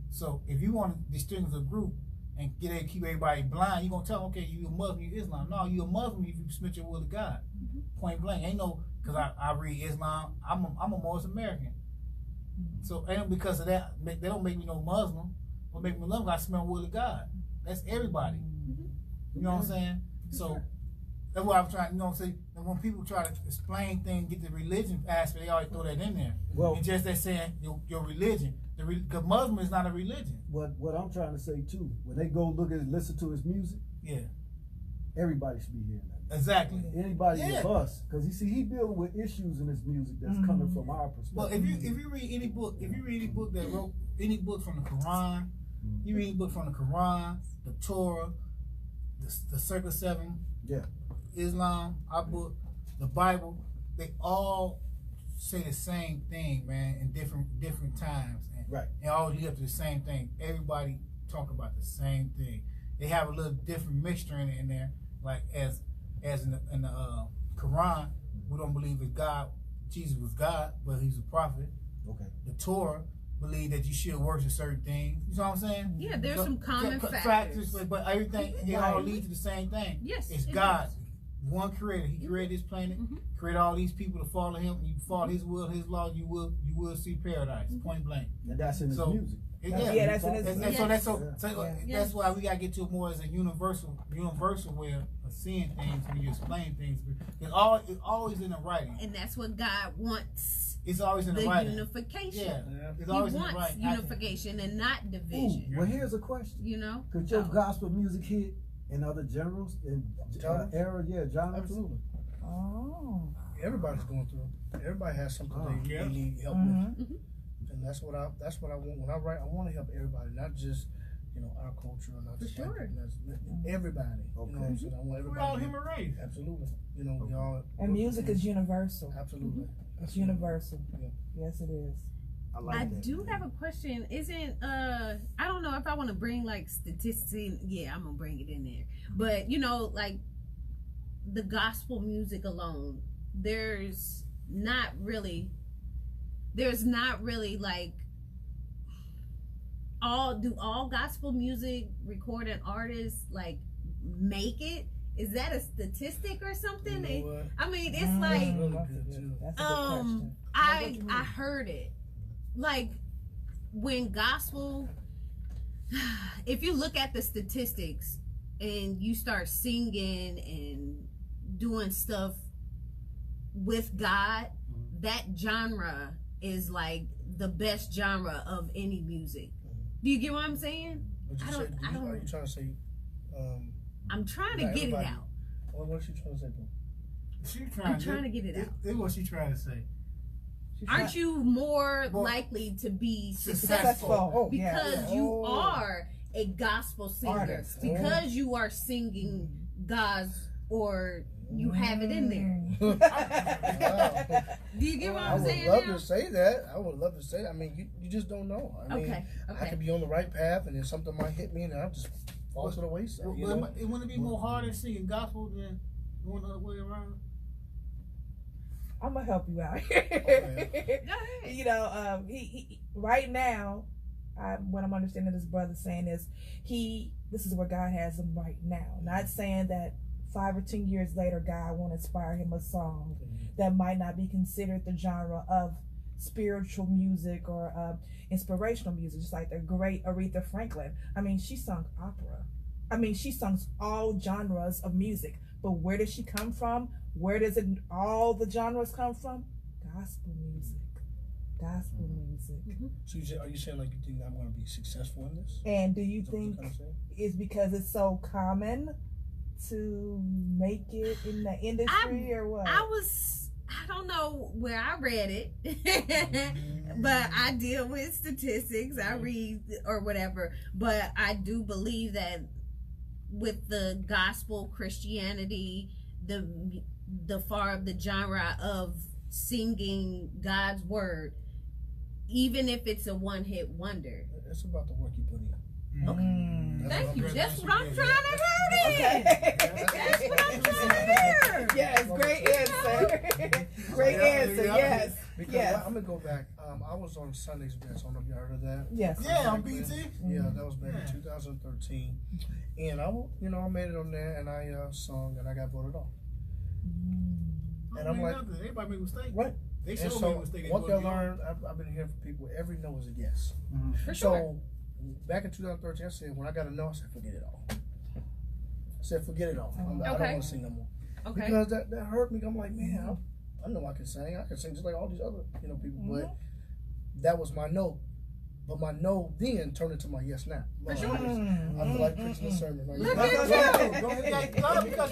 So if you want to distinguish a group and keep everybody blind, you're going to tell them, okay, you a Muslim, you Islam. No, you a Muslim if you submit your will to God. Point blank. Ain't no, because I read Islam, I'm a Muslim American. So ain't because of that, they don't make me no Muslim. What make me Muslim, I smell the will of God. That's everybody. You know what I'm saying? So that's what I'm trying, you know what I'm saying? And when people try to explain things, get the religion aspect, they always throw that in there. Well, it's just that saying your religion. Because Muslim is not a religion. What I'm trying to say too, when they go listen to his music, everybody should be hearing that. Exactly. Anybody but us, because you see, he dealing with issues in his music that's coming from our perspective. Well, if you read any book, that wrote any book from the Quran, you read any book from the Quran, the Torah, the Circle 7, Islam, our book, the Bible, they all say the same thing, man, in different times, and all lead up to the same thing. Everybody talk about the same thing. They have a little different mixture in there, like as in the Quran, we don't believe that God, Jesus was God, but he's a prophet. Okay. The Torah believe that you should worship certain things. You know what I'm saying? Yeah, there's some common factors. But everything, it all leads to the same thing. Yes, it's God. One creator. He created this planet, created all these people to follow him. You follow his will, his law, you will see paradise. Point blank. And that's in his music. That's in his music. That's why we gotta get to it more as a universal way of seeing things when you explain things. It's always in the writing. And that's what God wants. It's always in the writing. Unification. Yeah. It's always he in the wants writing. unification and not division. Well, here's a question. You know? Could your gospel music hit in other genres in era? Yeah, genres. Absolutely. Oh. Everybody's going through. Everybody has something they need help with, and that's what I want when I write. I want to help everybody, not just our culture, or not just everybody. Okay. You know what I'm saying? I want everybody. We're all human race. Absolutely. We all. And music is universal. Absolutely. It's universal. Yeah. Yes, it is. I do have a question. Isn't I don't know if I want to bring like statistics in. Yeah, I'm gonna bring it in there. But like the gospel music alone, there's not really like all gospel music recording artists like make it? Is that a statistic or something? I mean, it's like I heard it. Like when gospel, if you look at the statistics and you start singing and doing stuff with God, that genre is like the best genre of any music. Do you get what I'm saying? I don't. Are you trying to say? I'm trying to get it out. What's she trying to say? I'm trying to get it out. That's what she's trying to say. Aren't you more likely to be successful because you are a gospel singer, because you are singing God's, or you have it in there? Do you get what I'm saying? I would love to say that. I mean, you just don't know. I mean, I could be on the right path, and then something might hit me, and I'll just fall to the wayside. It wouldn't be more harder singing gospel than going the other way around? I'm gonna help you out. He right now, what I'm understanding this brother saying is this is where God has him right now. Not saying that 5 or 10 years later God won't inspire him a song that might not be considered the genre of spiritual music or inspirational music, just like the great Aretha Franklin. I mean, she sung opera. I mean, she sung all genres of music. But where does she come from? Where does all the genres come from? Gospel music. Gospel music. So are you saying like you think I'm going to be successful in this? And do you think it's because it's so common to make it in the industry or what? I don't know where I read it, but I deal with statistics. I read or whatever. But I do believe that with the gospel Christianity, the far of the genre of singing God's word, even if it's a one-hit wonder. It's about the work you put in. Thank you. That's what I'm trying to hear. That's what I'm trying to hear. Yes, great answer. Great answer. Yes. Because yes. I'm gonna go back. I was on Sunday's Best. I don't know if you heard of that. Yes. Yeah, on BT. Yeah, that was back in 2013, and I made it on there, and I sung, and I got voted off. And I'm like, everybody make mistakes. What? They And show so me mistakes. what I learned, I've been hearing from people. Every no is a yes. For sure. So back in 2013, I said when I got a no, I said forget it all. I said forget it all. I don't want to sing no more. Okay. Because that hurt me. I'm like, man, I know I can sing. I can sing just like all these other people. But that was my no. But my no then turned into my yes now. For sure. I feel like preaching a sermon. Like, Look at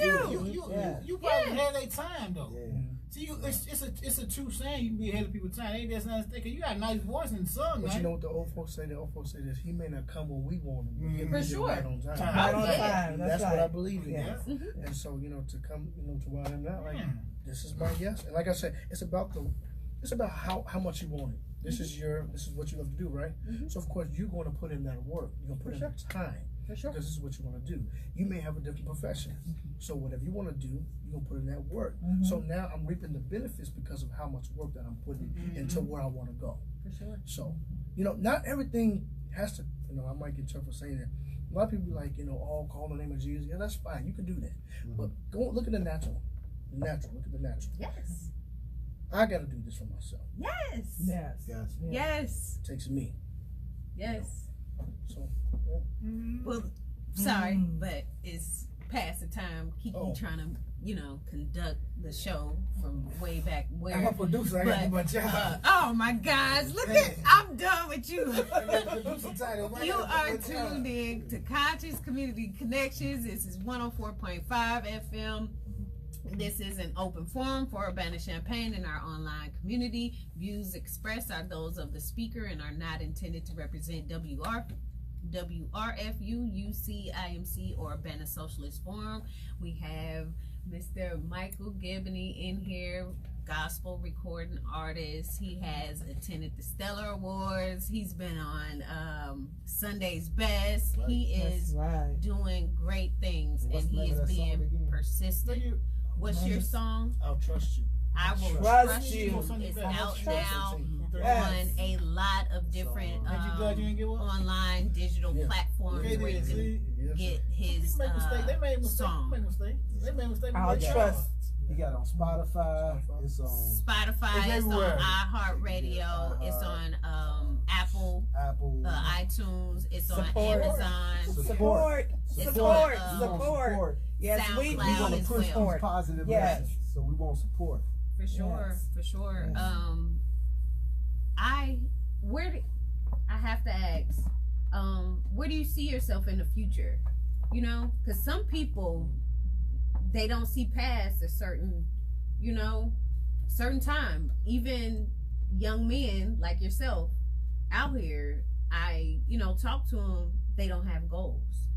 you. Because you probably had a time though. Yeah. See, it's a true saying. You can be ahead of people's time. Ain't that not thinking? You got a nice voice and sung. But you know what the old folks say? The old folks say this: He may not come when we want him. For sure. Right on time. Right on time. That's right. what I believe in. Yes. And so to come to where I'm at, like this is my yes. And like I said, it's about how much you want it. This is what you have to do, right? So of course you're going to put in that work. You're going to put in that time. For sure. This is what you want to do. You may have a different profession. So whatever you want to do, you're going to put in that work. So now I'm reaping the benefits because of how much work that I'm putting into where I want to go. For sure. So, not everything has to, I might get in trouble for saying that. A lot of people be like, all call the name of Jesus. Yeah, that's fine. You can do that. But go look at the natural. Look at the natural. Yes. I got to do this for myself. Yes. Yes. Gotcha. Yes. It takes me. Yes. So, Well, sorry, but it's past the time. Kiki trying to, conduct the show from way back where. I'm a producer. I got to do my job. Oh my gosh! Look at, I'm done with you. You are tuned in to Conscious Community Connections. This is 104.5 FM. This is an open forum for Urbana-Champaign and our online community. Views expressed are those of the speaker and are not intended to represent WRFU, UC, IMC, or Urbana Socialist Forum. We have Mr. Michael Gibney in here, gospel recording artist. He has attended the Stellar Awards. He's been on Sunday's Best. Right. He is doing great things, and he is being persistent. What's your song? I'll trust you. I will trust you. It's out now on a lot of different online digital platforms where you can get his song. They made mistakes. I'll trust. You got it on Spotify. It's on Spotify. It's on iHeartRadio. It's on Apple, iTunes. It's on Amazon. Support. Yes, we SoundCloud want to push these positive messages, so we want support. For sure, for sure. I have to ask, where do you see yourself in the future? Because some people, they don't see past a certain time. Even young men like yourself out here, I talk to them, they don't have goals.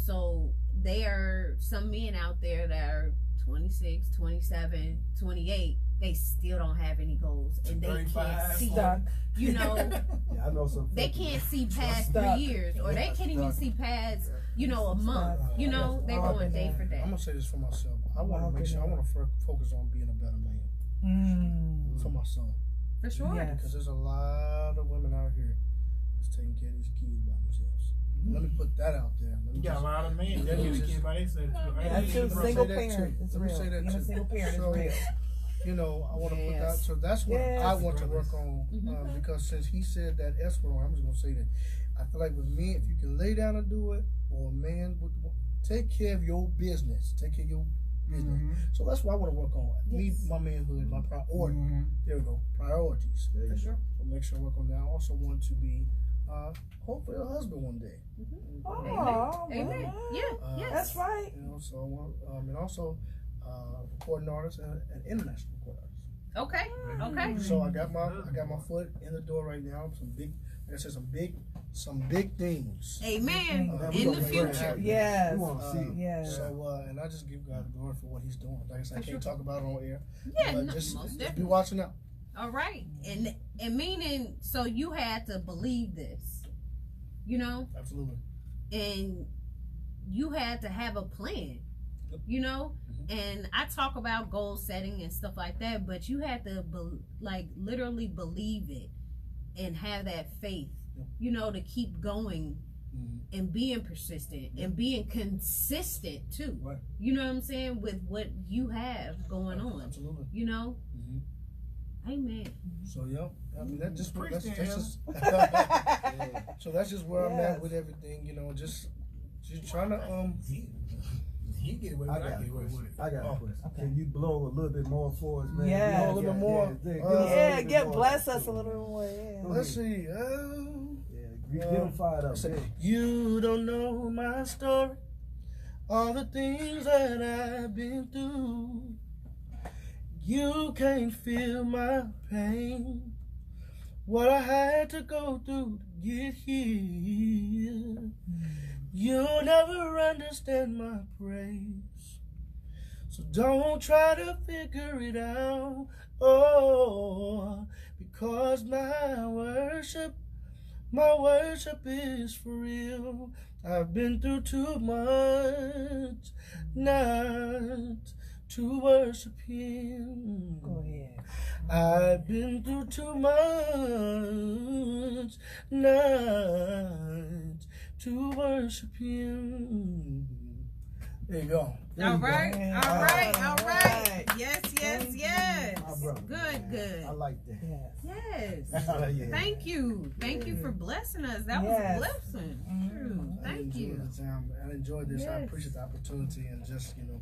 So there are some men out there that are 26, 27, 28, they still don't have any goals, and they can't see, stuck. Yeah, I know some. they can't see past 3 years, or they can't even see past, a month. They're going day for day. I'm gonna say this for myself. I want to make sure. I want to focus on being a better man for my son. For sure. Yes. Because there's a lot of women out here that's taking care of these kids by themselves. Let me put that out there. You got a lot of men that use kids by themselves. That's a single parent. It's real. Say that Being a too. single parent is real. I want to put that. So that's what I want to work on. Because since he said that S word, I'm just gonna say that. I feel like with men, if you can lay down and do it, or a man, take care of your business. Take care of your business. So that's what I want to work on. Me, my manhood, my priority. There we go. Priorities. For sure. So make sure I work on that. I also want to be, hopefully, a husband one day. Oh, Amen. Yeah. That's right. So I want, and also recording artist and international recording artist. Okay. So I got my foot in the door right now. Some big things. Amen. In the future. Yes. We want to see it. Yes. So and I just give God the glory for what He's doing. Like I said, I can't talk about it on air. Yeah, but just be watching out. All right, and meaning, so you had to believe this, Absolutely. and you had to have a plan, you know. And I talk about goal setting and stuff like that, but you had to literally believe it and have that faith, you know, to keep going and being persistent and being consistent too. Right. You know what I'm saying? With what you have going on. Absolutely. You know? Amen. So, I mean, that's just so that's just where I'm at with everything, you know, just trying to, You get away with it. I got a question. Okay. Can you blow a little bit more for us, man? Yeah. A little bit more. Bless us a little bit more. Yeah. Let's see. Get them fired up. You don't know my story, all the things that I've been through. You can't feel my pain, what I had to go through to get here. You'll never understand my praise, so don't try to figure it out. Oh, because my worship is for real. I've been through too much not to worship Him. Go ahead. I've been through too much not to worship Him. There you go. All right. Yes. Good. I like that. Yes. Thank you for blessing us. That was a blessing. Thank you. I enjoyed this. I appreciate the opportunity and just, you know,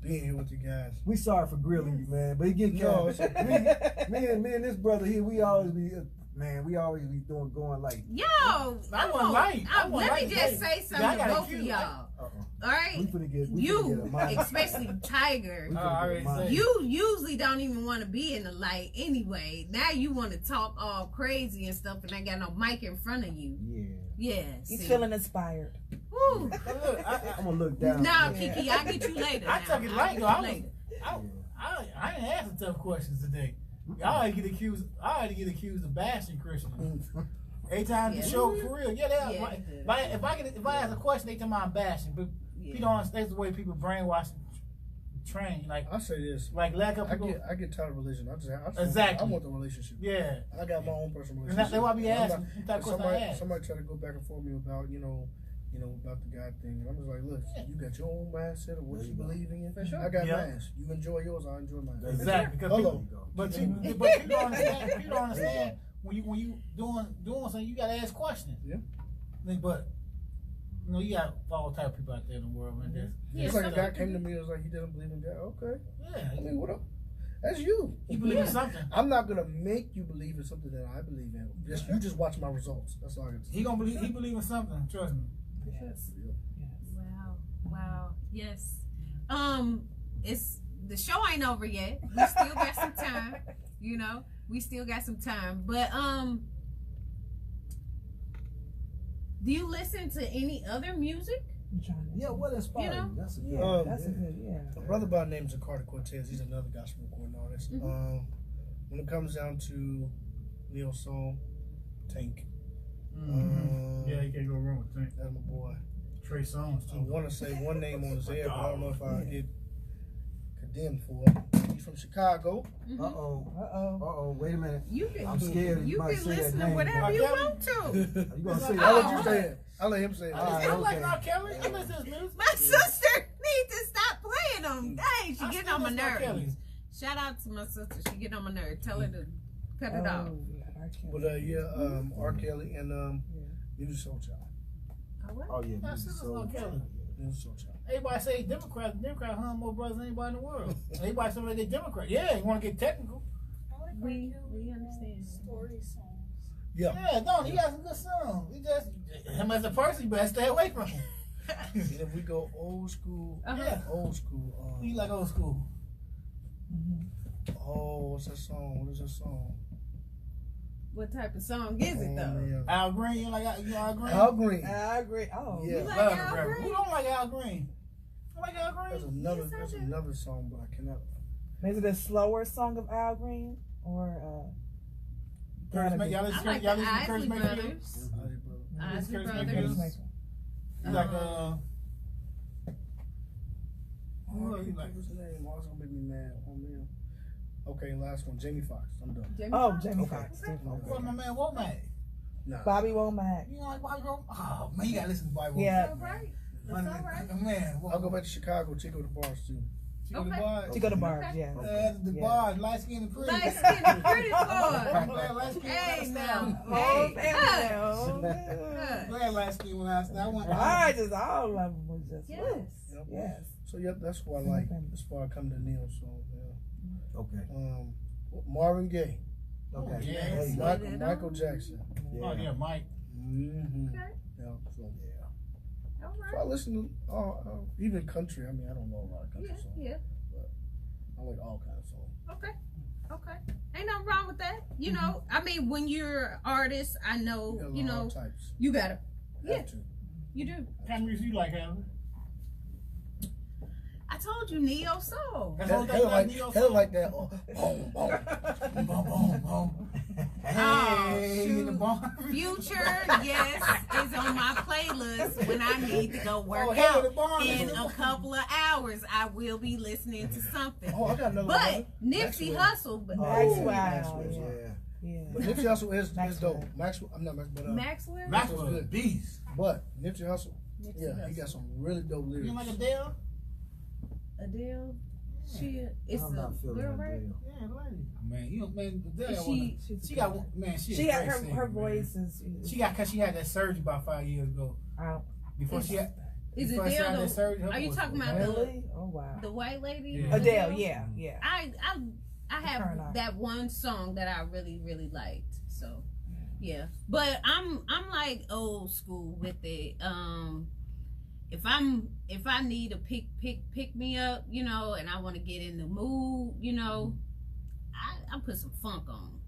being here with you guys. We sorry for grilling you, man, but it get me and this brother here, we always be going like. Yo, let me just say something to both of y'all. All right, especially Tiger, you usually don't even want to be in the light anyway. Now you want to talk all crazy and stuff, and I got no mic in front of you. Yeah. He's feeling inspired. Woo. I'm gonna look down. No, Kiki, I'll get you later. I took it light though. I didn't ask the tough questions today. I already get accused of bashing Christians. Every time the show, for real, if I ask a question, they tell me I'm bashing, but you don't understand. That's the way people brainwash and train. Like I say this, like lack of people. I get tired of religion. Exactly. I want the relationship. Yeah, I got my own personal relationship. And that's why I be asking. Somebody try to go back and forth me about about the God thing, and I'm just like, look, you got your own mindset of what you believe in. For sure. I got mine. You enjoy yours, I enjoy mine. Exactly. Because but you don't understand. You don't understand when you doing something. You gotta ask questions. Yeah. But you got all type of people out there in the world, man. It's like a guy came to me and was like, he doesn't believe in God. Okay. Yeah. I mean, what up? That's you. You believe in something. I'm not gonna make you believe in something that I believe in. You just watch my results. That's all I can say. He believe in something. Trust me. Yes. Wow. Yes. It's the show ain't over yet. We still got some time. We still got some time. But do you listen to any other music? Yeah, what inspired you? That's a good. A brother by the name of Carter Cortez. He's another gospel recording artist. When it comes down to neo soul, Tank. Yeah, you can't go wrong with Tank. That's my boy. Trey Songz too. I want to say one name on his air, but I don't know if I get condemned for it. He's from Chicago. Wait a minute. I'm scared. You can listen to whatever you want to. You gonna say I'll let you say it. I'll let him say it. I like R. Kelly. I listen to his music. My sister needs to stop playing them. Dang, she getting on my nerves. Shout out to my sister. She getting on my nerves. Tell her to cut it off. But R. Kelly and Music Soul Child. Oh yeah, my sister's R. Kelly. Music Soul Child. Everybody say Democrats harm more brothers than anybody in the world. Everybody say they Democrat. Yeah, you want to get technical. We understand. Story songs. Yeah, he got some good songs. He just him as a person, you better stay away from him. And if we go old school, old school. You like old school? Oh, what's that song? What is that song? What type of song is it though? Man. Al Green, you like Al Green? Al Green. I agree. Oh, yeah. You like Al Green? Who don't like Al Green? I like Al Green. That's another song, but I cannot. Is it a slower song of Al Green or? I like the Isley Brothers. Isley Brothers. Like what's his name? Always gonna make me mad. Oh man. Okay, last one, Jamie Foxx. I'm done. Jamie Foxx. What my man Womack? Nah. Bobby Womack. You know like Bobby Womack? Oh man, you gotta listen to Bobby Womack. Yeah. All right. That's all right. Man, I'll go back to Chicago, Chico the Bars too. Chico the Bars. Chico the Bars, yeah. The Bars, light skin and pretty. Light skin and pretty boy. Light skin Hey now. Oh, Hey. Glad light skin when I went. All of them was just Yes. yes. So yep, that's why I like. That's why I come to Neil. So yeah. Okay. Marvin Gaye. Okay. Yes. Michael Jackson. Oh yeah, Mike. Mm-hmm. Okay. Yeah. So yeah. All So I right. listen to even country. I mean, I don't know a lot of country songs. Yeah. But I like all kinds of songs. Okay. Ain't nothing wrong with that. You know, I mean, when you're an artist, I know, Yeah, you know, all types. you gotta. Yeah, Have to. you do. What kind of music you like, Alan? I told you, neo soul. That's all Hell like, Neo hell song. like that. Boom, boom, boom, boom, boom. Hey, shoot. the bomb. Future, yes, is on my playlist when I need to go work hey, out. the bomb. In a couple of hours, I will be listening to something. Oh, I got another But one. Nipsey Maxwell. Hussle, but Maxwell. Yeah. But Nipsey Hussle is Maxwell. dope. Maxwell, I'm not Maxwell, but Maxwell. Maxwell the beast. But Nipsey Hussle, Nipsey yeah, he Hussle. got some really dope You lyrics. don't like Adele? Adele. She, it's I'm not a feeling girl, that right? deal. Yeah, lady. Man, you know, man, Adele. She got man. She She got a great her singer, voice man. is She got cause she had that surgery about 5 years ago. out. Before she had. Is before she had Adele that surgery, her are you voice talking was about bad. Really? Oh wow. the white lady? Yeah. Adele, yeah. I Turn have off. that one song that I really liked. So yeah, but I'm like old school with it. If I need a pick me up, you know, and I want to get in the mood, you know, I put some funk on.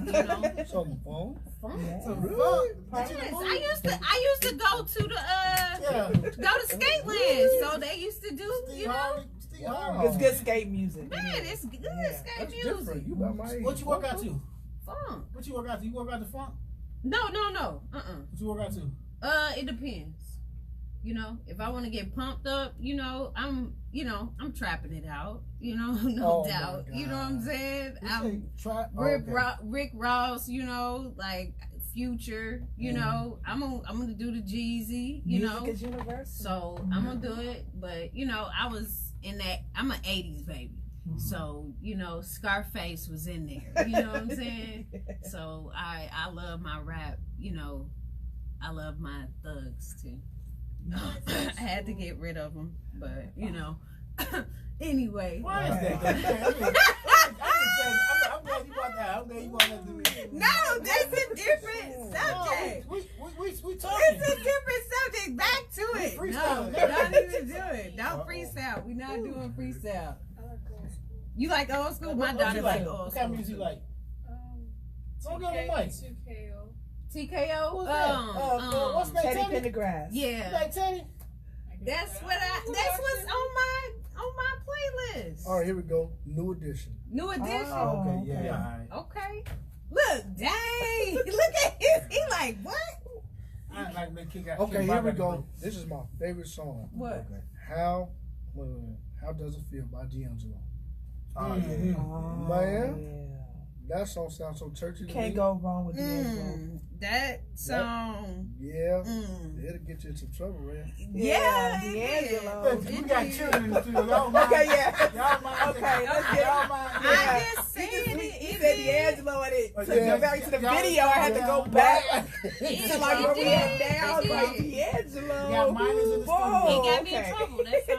You know, Some phone. funk. Yeah. So, Really? Yes, I used to go to the go to Skateland, so they used to do, you know. Steve Wow. Harvey. It's good skate music. Man, it's good Yeah. skate That's music. different. You about my age. What you work out to? Funk. What you work out to? You work out to funk? No. What you work out to? It depends. You know, if I want to get pumped up, you know, I'm trapping it out. You know, no Oh, my doubt. You know what I'm God. saying? You I'm say try. Rick Ross. You know, like Future. You know, I'm gonna do the Jeezy. You Music know, is universal. so I'm gonna do it. But you know, I was in that. I'm an '80s baby. So, you know, Scarface was in there. You know what I'm saying? So I love my rap, you know. I love my thugs too. I had to get rid of them, but you know. Anyway. Why is that? I'm glad you brought that. I'm glad you brought that to me. No, that's a different subject. We talking. It's a different subject. Back to it. We No, freestyling. don't even do it. Don't freestyle. We're not doing freestyle. You like old school? My daughter like old What kind of school. music you like? Don't get on the mic. TKO. Who's that? What's that? Teddy Teddy? Pendergrass. You Yeah. like Teddy? That's what's on my playlist. All right, here we go. New edition. New edition. Oh, Okay, yeah. Yeah. Okay. Look, dang. Look at his. He like what? I don't like when kick out. Okay, here we go. This is my favorite song. What? Okay. How does it feel by D'Angelo? Oh, yeah. Oh, Man. yeah. That song sounds so churchy to Can't me. go wrong with D'Angelo. That song. Yeah, Mm. it'll get you in some trouble, man. Yeah, D'Angelo. Look, we got children in the studio. Y'all mind? Okay, yeah. Y'all mind? Okay, let's get Y'all mind? I Yeah. just said He it. said D'Angelo and it took Yeah. me back to the Y'all- video. I had to go y'all- back It to like where we at did. now. I was It like, did. D'Angelo. You got minors in the Whoa, studio. He got me in okay. trouble. That's all.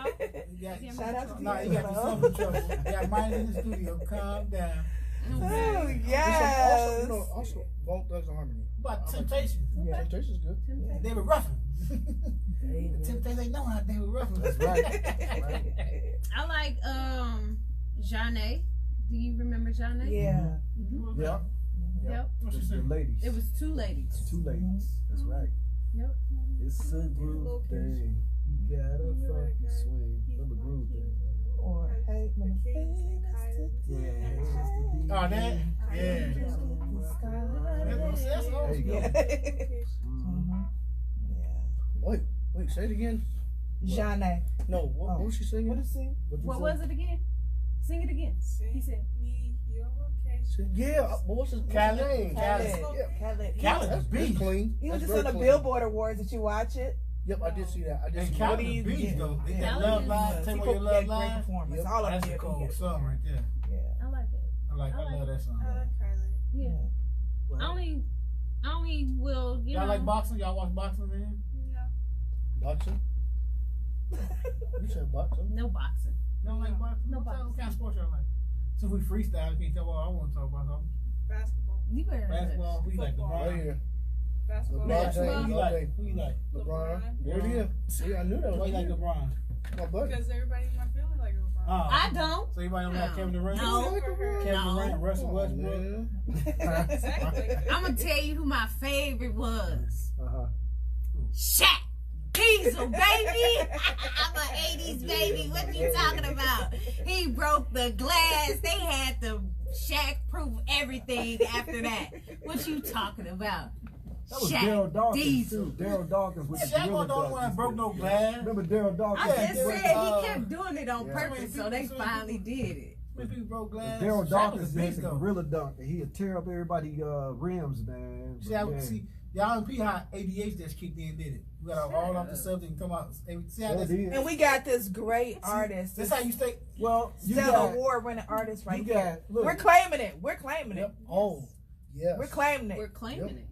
You got- Shout out to No, you got yourself in trouble. You got mine in the studio. Calm down. Oh, Okay. yes. Also, Bone Thugs and Harmony. About Temptations. Yeah. Temptation's good. They were Ruffin. Temptations ain't know how they were Ruffin. That's right. I like Jeanne. Do you remember Jeanne? Yeah. Yeah. Yep. What's she The saying? ladies. It was two ladies. Two ladies. That's right. Yep. It's a groove thing. You gotta funky swing. Remember groove thing? Or hey, when the Yeah. Hey, it's the D. Oh, that? Yeah. That's There old you school. go. Yeah. Mhm. Yeah. Wait, Wait, say it again. Jeanne. No, what was she singing? What is she? What was it again? Sing it again. He said. Yeah, what's his name? Khaled. That's big, clean. He was just on the Billboard Awards. Did you watch it? Yep, I did see that. I did And see Khaled that. is beast though. Yeah. That Love Line, Take Away Your Love Line. Great performance. Yep. All of That's them. a cool song right there. Yeah. I like it. I love that song. Yeah. I only will, you Y'all know. like boxing? Y'all watch boxing, man? Boxing? You said boxing? No boxing. You don't like boxing? No What boxing. kind of sports y'all like? So we freestyle, you can't tell what I want to talk about. Basketball. You better. Basketball, who you like? Football. Right LeBron? here. Basketball. LeBron Who you like? Who you like? LeBron. There it is. See, I knew that Why was you like you. LeBron? My buddy. Because everybody in my family like LeBron. Oh. I don't. So everybody don't like Kevin Durant? No. Kevin No. Durant, Russell Come on, Westbrook. man. Exactly. I'm gonna tell you who my favorite was. Shaq. Diesel, baby. I'm an 80s baby. What you talking about? He broke the glass. They had to Shaq proof everything after that. What you talking about? That was Shaq Daryl Dawkins Diesel. too. Daryl Dawkins with the Shaq gorilla wasn't the only one that broke no glass. Remember Daryl Dawkins? I just Yeah, said but, he kept doing it on yeah. purpose, so they finally did it. When people broke glass, Daryl Shaq was Dawkins a did beast the though. gorilla dunk, and he'd tear up everybody rims, man. But, See, yeah. see, y'all don't see how ADH just kicked in, did it? We got all off the subject and come out. See how Yeah, this, it is. And we got this great artist. that's how you stay. Well, you Still got, award-winning artist right you here. got, look, We're claiming it. We're claiming it. Yep. Oh, yes. We're claiming it. We're claiming it.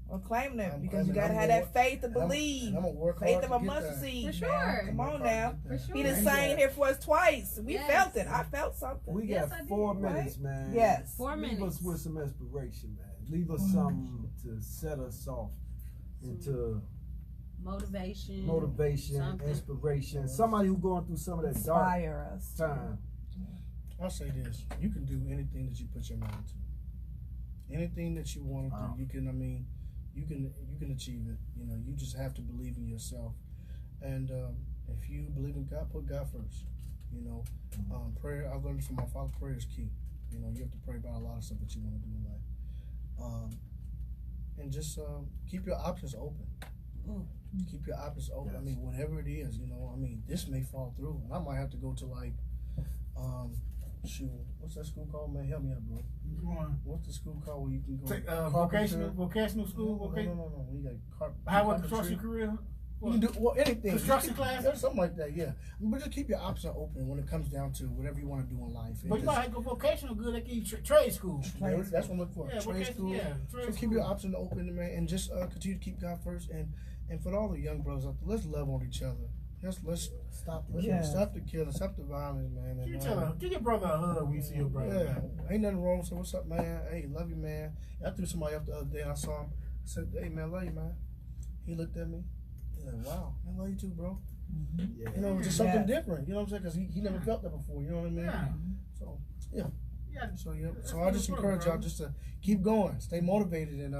We're claiming it I'm because you claiming gotta I'm have gonna that faith to and I'm- believe. and I'm gonna work Faith hard of to a get mustard that. seed. For man. sure. Come Work on hard now. to get For that. sure. He done Yeah. sang here for us twice. We Yes. felt it. I felt something. we Yes, got I did, 4 right? minutes, man. Yes. 4 Leave minutes. us with some inspiration, man. Leave us something to set us off into Motivation. motivation, inspiration. Somebody who going through some of that dark Inspire us. time. I'll say this: you can do anything that you put your mind to. Anything that you want to Wow. do, you can. I mean, you can achieve it. You know, you just have to believe in yourself. And if you believe in God, put God first. You know, prayer. I learned from my father. Prayer is key. You know, you have to pray about a lot of stuff that you want to do in life. And just keep your options open. Keep your options open. Yes. I mean, whatever it is, you know. I mean, this may fall through, and I might have to go to like, shoot, what's that school called, man? Help me out, bro. Come on. What's the school called where you can go? Take, Carpenter? vocational school. No, Okay. no. We got How about construction carpentry. career? You can do anything. Construction class? Yeah, something like that. Yeah, but just keep your options open when it comes down to whatever you want to do in life. But you might have to go vocational good. They give you trade school. That's what I'm looking for. Yeah, Trade vocation- school. yeah, trade So keep school. your options open, man, and just continue to keep God first. And for all the young brothers out there, let's love on each other. Let's Stop the stop the killing, stop the violence, man. And, Give your brother a hug when you see your brother. yeah, ain't nothing wrong. So what's up, man? Hey, love you, man. I threw somebody up the other day, and I saw him. I said, hey, man, love you, man. He looked at me. He's like, wow, man, love you too, bro. Yeah. You know, just something different. You know what I'm saying? Because he never felt that before. You know what I mean? Yeah. So yeah. Yeah. So yeah. That's So what I just it's for, encourage bro. y'all just to keep going, stay motivated, and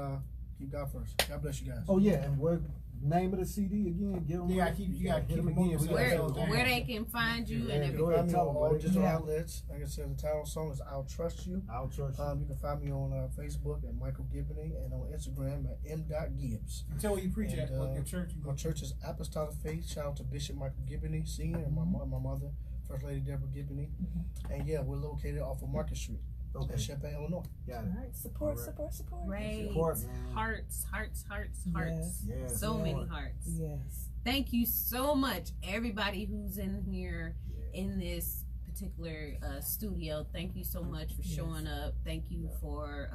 keep God first. God bless you guys. Oh yeah, and what name of the CD again? Get 'em You gotta right. keep Hit 'em it again. moving. We gotta Where, tell them. where they can find you Yeah, and go everything. ahead. Find me tell on them, all buddy. digital Yeah. outlets. Like I said, the title of the song is "I'll Trust You." I'll trust you. You can find me on Facebook at Michael Gibney and on Instagram at m.gibbs. Tell where you preach at. And, What your church you My go. church is Apostolic Faith. Shout out to Bishop Michael Gibney Sr. and my mother, First Lady Deborah Gibney. And yeah, we're located off of Market Street Okay. in Champaign, Illinois. Got All it. right. Support. All right. Great. Support, man. Hearts. Yes. Yes. So Yes. many hearts. Yes. Thank you so much, everybody who's in here in this particular studio. Thank you so much for showing up. Thank you for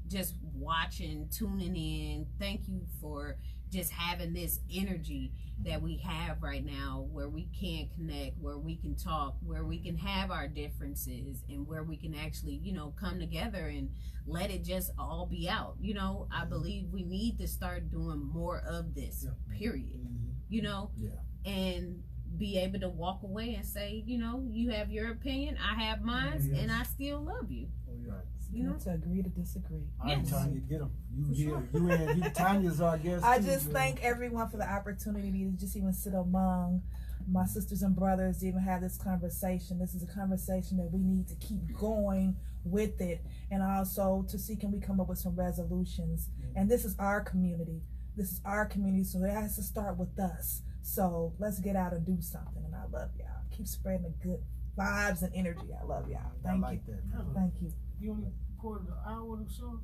just watching, tuning in. Thank you for just having this energy that we have right now, where we can connect, where we can talk, where we can have our differences, and where we can actually, you know, come together and let it just all be out. You know, I believe we need to start doing more of this, period. You know, Yeah. and be able to walk away and say, you know, you have your opinion, I have mine, Yes. and I still love you. Right. You know? To agree to disagree. All right, Yes. Tanya, get them. You here? You in? You Tanya's our guest. I too, just man. thank everyone for the opportunity to just even sit among my sisters and brothers to even have this conversation. This is a conversation that we need to keep going with it, and also to see can we come up with some resolutions. And this is our community. this is our community, so it has to start with us. So let's get out and do something. And I love y'all. Keep spreading the good vibes and energy. I love y'all. Thank you. Thank you. You only recorded an hour or so?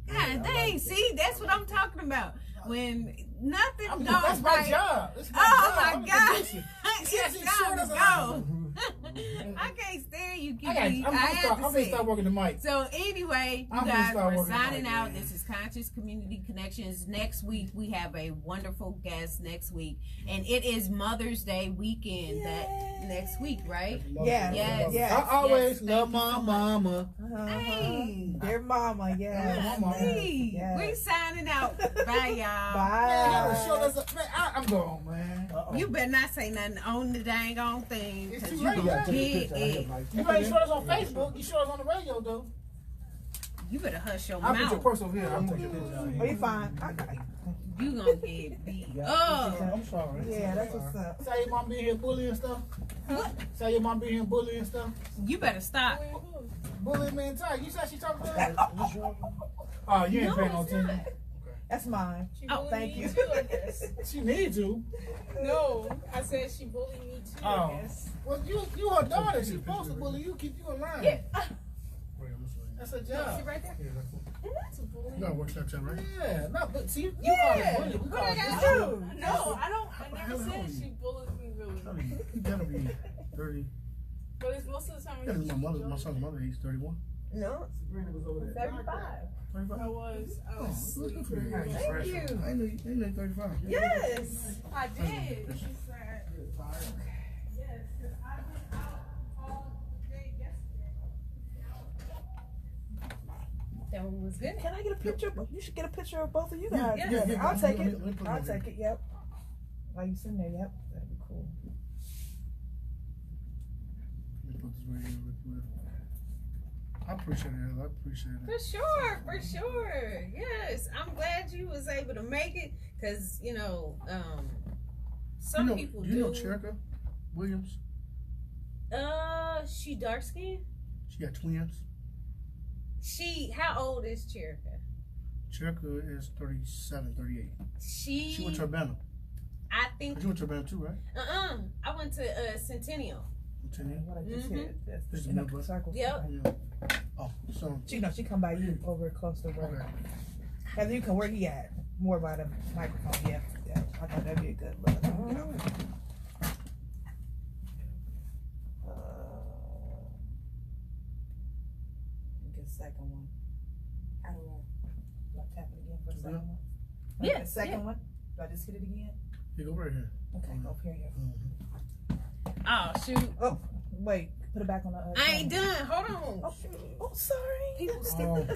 God dang, see, that's what I'm talking about. When nothing goes that's my right. job. That's my Oh job. my God. See, It's time to go. I can't stand you. I'm gonna start working the mic. So anyway, you guys, we're signing out. This is Conscious Community Connections. Next week we have a wonderful guest next week, and it is Mother's Day weekend. Yay. That next week, right? Yes. I always love my mama. Hey, dear mama, Yeah, mama. hey. Yes. We signing out. Bye, y'all. Bye. I'm going, man. You better not say nothing on the dang on thing. It's 'Cause too you late. gonna get it. You ain't show us on Facebook. You show us on the radio, though. You better hush your I'll put your mouth. purse over here. I'm taking a picture out Are here. you fine? I got you. You gonna get beat up. I'm sorry. Yeah, that's what's up. Say your mom being here bullying stuff. Say your mom being here bullying stuff. You better stop. Bullying me and Ty. You said she talking to us? Oh, you ain't paying no attention. That's mine. She Oh, bullied thank me you. too, I guess. She need to. No, I said she bullied me too, Oh. I guess. Well, you her daughter. She's supposed to bully you, keep you in line. Yeah. That's her job. Sit right there. That's a bully. You gotta work Snapchat, right? Yeah, no, but see, you call it bully. We What call I it gotta bully. do? No, I never said she bullied me really. You gotta be 30. But it's most of the time Yeah, it's my mother, my son's mother, he's 31. No. Sabrina was over there. 35. 35. I was Oh, asleep. good for you. Thank you. I know you 35. Yes. I did. She said, yes, because I've been out all day yesterday. That one was good. Can I get a picture? You should get a picture of both of you guys. Yeah. I'll take it. Let me put it I'll over take it. Yep. While you sitting there, yep. That'd be cool. Let me put this right here real quick. I appreciate it, Heather. I appreciate it. For sure. Yes, I'm glad you was able to make it, cause some people do. You know Cherka Williams? She dark skinned. She got twins. How old is Cherka? Cherka is 37, 38. She went to Urbana. I think. You went to Urbana too, right? I went to Centennial. What I just said. That's Just in a a minute. circle. Yep. Oh, so. She come by you over close to where. Okay. Heather, you can where he at. More by the microphone. Yeah. I thought that'd be a good look. Get a second one. How do I tap it again for a second one? Yeah, The second yeah. one? Do I just hit it again? You go right here. Okay, go up here. Oh shoot! Oh, wait. Put it back on the. I ain't done. Hold on. Oh, sorry. People Oh.